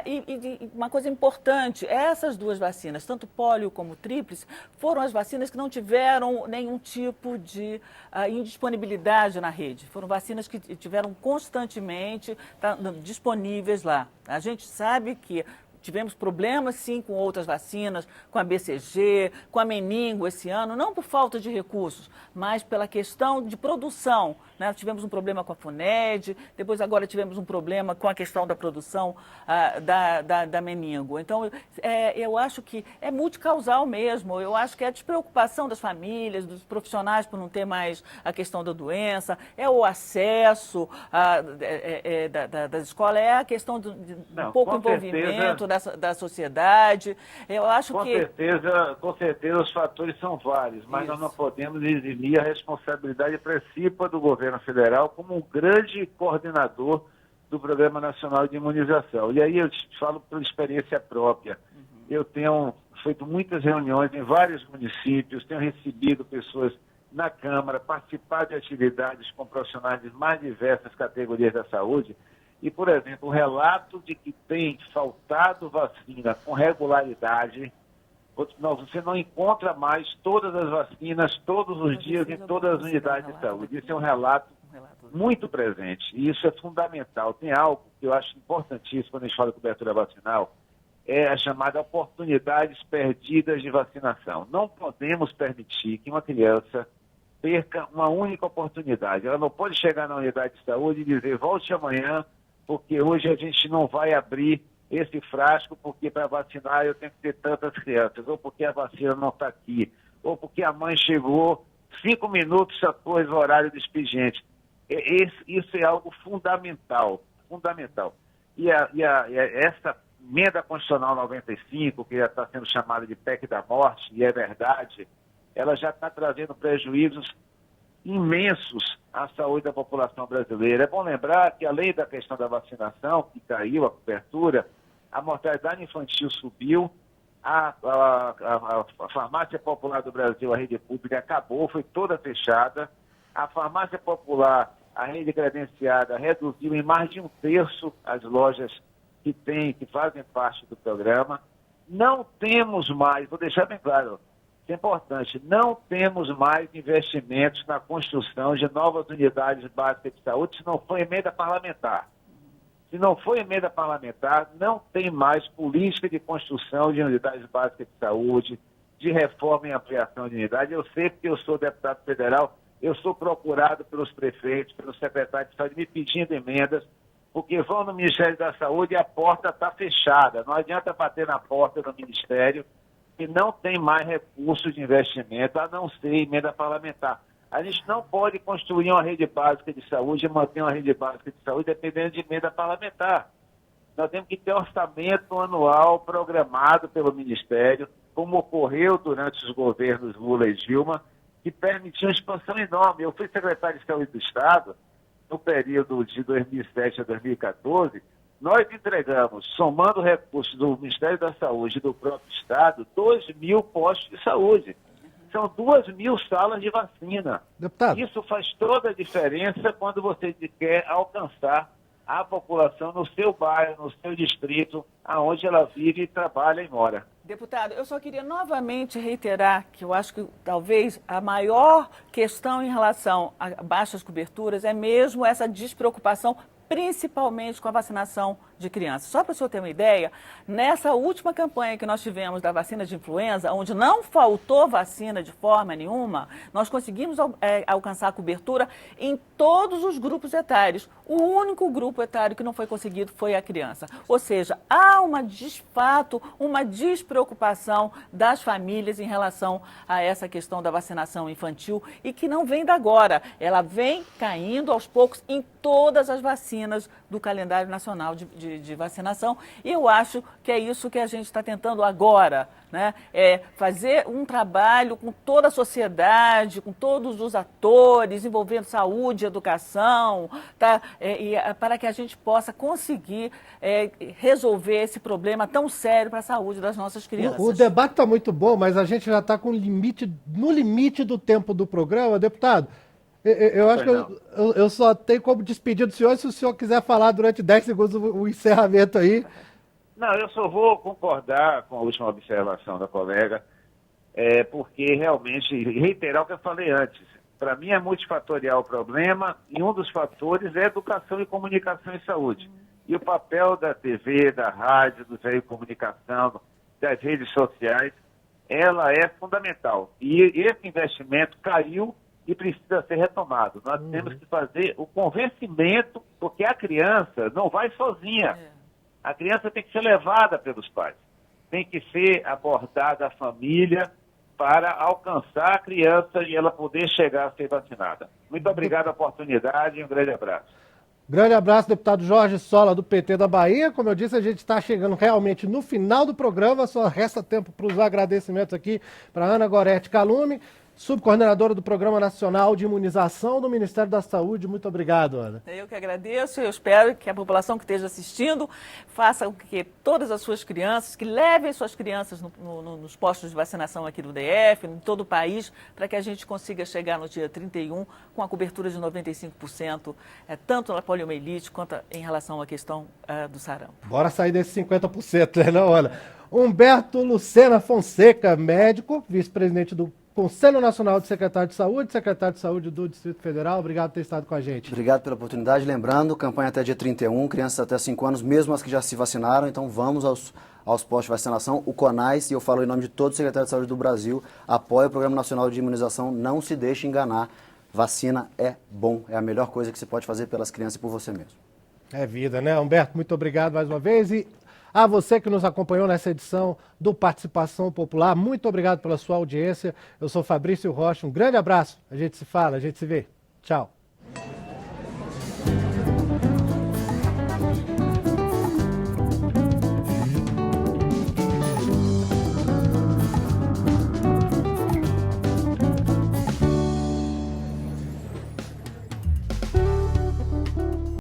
E uma coisa importante, essas duas vacinas, tanto polio como tríplice, foram as vacinas que não tiveram nenhum tipo de indisponibilidade na rede. Foram vacinas que tiveram constantemente disponíveis lá. A gente sabe que tivemos problemas, sim, com outras vacinas, com a BCG, com a meningo esse ano, não por falta de recursos, mas pela questão de produção, né? Tivemos um problema com a FUNED, depois agora tivemos um problema com a questão da produção da meningo. Então, eu acho que é multicausal mesmo, eu acho que é a despreocupação das famílias, dos profissionais por não ter mais a questão da doença, é o acesso das escolas, é a questão do pouco envolvimento da sociedade. Eu acho com certeza os fatores são vários, mas nós não podemos eximir a responsabilidade principal do governo federal como um grande coordenador do Programa Nacional de Imunização. E aí eu te falo por experiência própria. Eu tenho feito muitas reuniões em vários municípios, tenho recebido pessoas na Câmara, participado de atividades com profissionais de mais diversas categorias da saúde. E, por exemplo, o relato de que tem faltado vacina com regularidade, você não encontra mais todas as vacinas, todos os dias, em todas as unidades de saúde. Isso é um relato muito presente, e isso é fundamental. Tem algo que eu acho importantíssimo quando a gente fala de cobertura vacinal, é a chamada oportunidades perdidas de vacinação. Não podemos permitir que uma criança perca uma única oportunidade. Ela não pode chegar na unidade de saúde e dizer, volte amanhã, porque hoje a gente não vai abrir esse frasco, porque para vacinar eu tenho que ter tantas crianças, ou porque a vacina não está aqui, ou porque a mãe chegou 5 minutos após o horário do expediente. Isso é algo fundamental, fundamental. E essa emenda constitucional 95, que já está sendo chamada de PEC da morte, e é verdade, ela já está trazendo prejuízos imensos à saúde da população brasileira. É bom lembrar que, além da questão da vacinação, que caiu a cobertura, a mortalidade infantil subiu, a farmácia popular do Brasil, a rede pública, acabou, foi toda fechada. A farmácia popular, a rede credenciada, reduziu em mais de 1/3 as lojas que fazem parte do programa. Não temos mais, vou deixar bem claro, isso é importante, não temos mais investimentos na construção de novas unidades básicas de saúde se não for emenda parlamentar. Se não for emenda parlamentar, não tem mais política de construção de unidades básicas de saúde, de reforma e ampliação de unidade. Eu sei porque eu sou deputado federal, eu sou procurado pelos prefeitos, pelos secretários de saúde, me pedindo emendas, porque vão no Ministério da Saúde e a porta está fechada. Não adianta bater na porta do Ministério que não tem mais recursos de investimento, a não ser emenda parlamentar. A gente não pode construir uma rede básica de saúde e manter uma rede básica de saúde dependendo de emenda parlamentar. Nós temos que ter orçamento anual programado pelo Ministério, como ocorreu durante os governos Lula e Dilma, que permitiu uma expansão enorme. Eu fui secretário de Saúde do Estado no período de 2007 a 2014, nós entregamos, somando recursos do Ministério da Saúde e do próprio Estado, 2.000 postos de saúde. São 2.000 salas de vacina. Deputado. Isso faz toda a diferença quando você quer alcançar a população no seu bairro, no seu distrito, aonde ela vive, trabalha e mora. Deputado, eu só queria novamente reiterar que eu acho que talvez a maior questão em relação a baixas coberturas é mesmo essa despreocupação, principalmente com a vacinação de crianças. Só para o senhor ter uma ideia, nessa última campanha que nós tivemos da vacina de influenza, onde não faltou vacina de forma nenhuma, nós conseguimos alcançar a cobertura em todos os grupos etários. O único grupo etário que não foi conseguido foi a criança. Ou seja, há de fato uma despreocupação das famílias em relação a essa questão da vacinação infantil e que não vem da agora. Ela vem caindo aos poucos em todas as vacinas do calendário nacional de vacinação, e eu acho que é isso que a gente está tentando agora, né? É fazer um trabalho com toda a sociedade, com todos os atores, envolvendo saúde, educação, tá? Para que a gente possa conseguir resolver esse problema tão sério para a saúde das nossas crianças. O debate está muito bom, mas a gente já está no limite do tempo do programa, deputado. Eu acho que eu só tenho como despedir do senhor se o senhor quiser falar durante 10 segundos o encerramento aí. Não, eu só vou concordar com a última observação da colega, porque realmente, reiterar o que eu falei antes, para mim é multifatorial o problema e um dos fatores é educação e comunicação em saúde. E o papel da TV, da rádio, dos veículos de comunicação, das redes sociais, ela é fundamental. E esse investimento caiu e precisa ser retomado. Nós temos que fazer o convencimento, porque a criança não vai sozinha. A criança tem que ser levada pelos pais. Tem que ser abordada a família para alcançar a criança e ela poder chegar a ser vacinada. Muito obrigado pela oportunidade e um grande abraço. Grande abraço, deputado Jorge Sola, do PT da Bahia. Como eu disse, a gente está chegando realmente no final do programa, só resta tempo para os agradecimentos aqui para Ana Gorete Calume, subcoordenadora do Programa Nacional de Imunização do Ministério da Saúde. Muito obrigado, Ana. Eu que agradeço. Eu espero que a população que esteja assistindo faça com que todas as suas crianças, que levem suas crianças nos postos de vacinação aqui do DF, em todo o país, para que a gente consiga chegar no dia 31 com a cobertura de 95%, tanto na poliomielite quanto em relação à questão do sarampo. Bora sair desses 50%, né, não, Ana? Humberto Lucena Fonseca, médico, vice-presidente do Conselho Nacional de Secretário de Saúde do Distrito Federal. Obrigado por ter estado com a gente. Obrigado pela oportunidade. Lembrando, campanha até dia 31, crianças até 5 anos, mesmo as que já se vacinaram. Então vamos aos postos de vacinação. O CONAS, e eu falo em nome de todos os secretários de saúde do Brasil, apoia o Programa Nacional de Imunização. Não se deixe enganar. Vacina é bom, é a melhor coisa que você pode fazer pelas crianças e por você mesmo. É vida, né, Humberto? Muito obrigado mais uma vez. E a você que nos acompanhou nessa edição do Participação Popular, muito obrigado pela sua audiência. Eu sou Fabrício Rocha, um grande abraço. A gente se fala, a gente se vê. Tchau.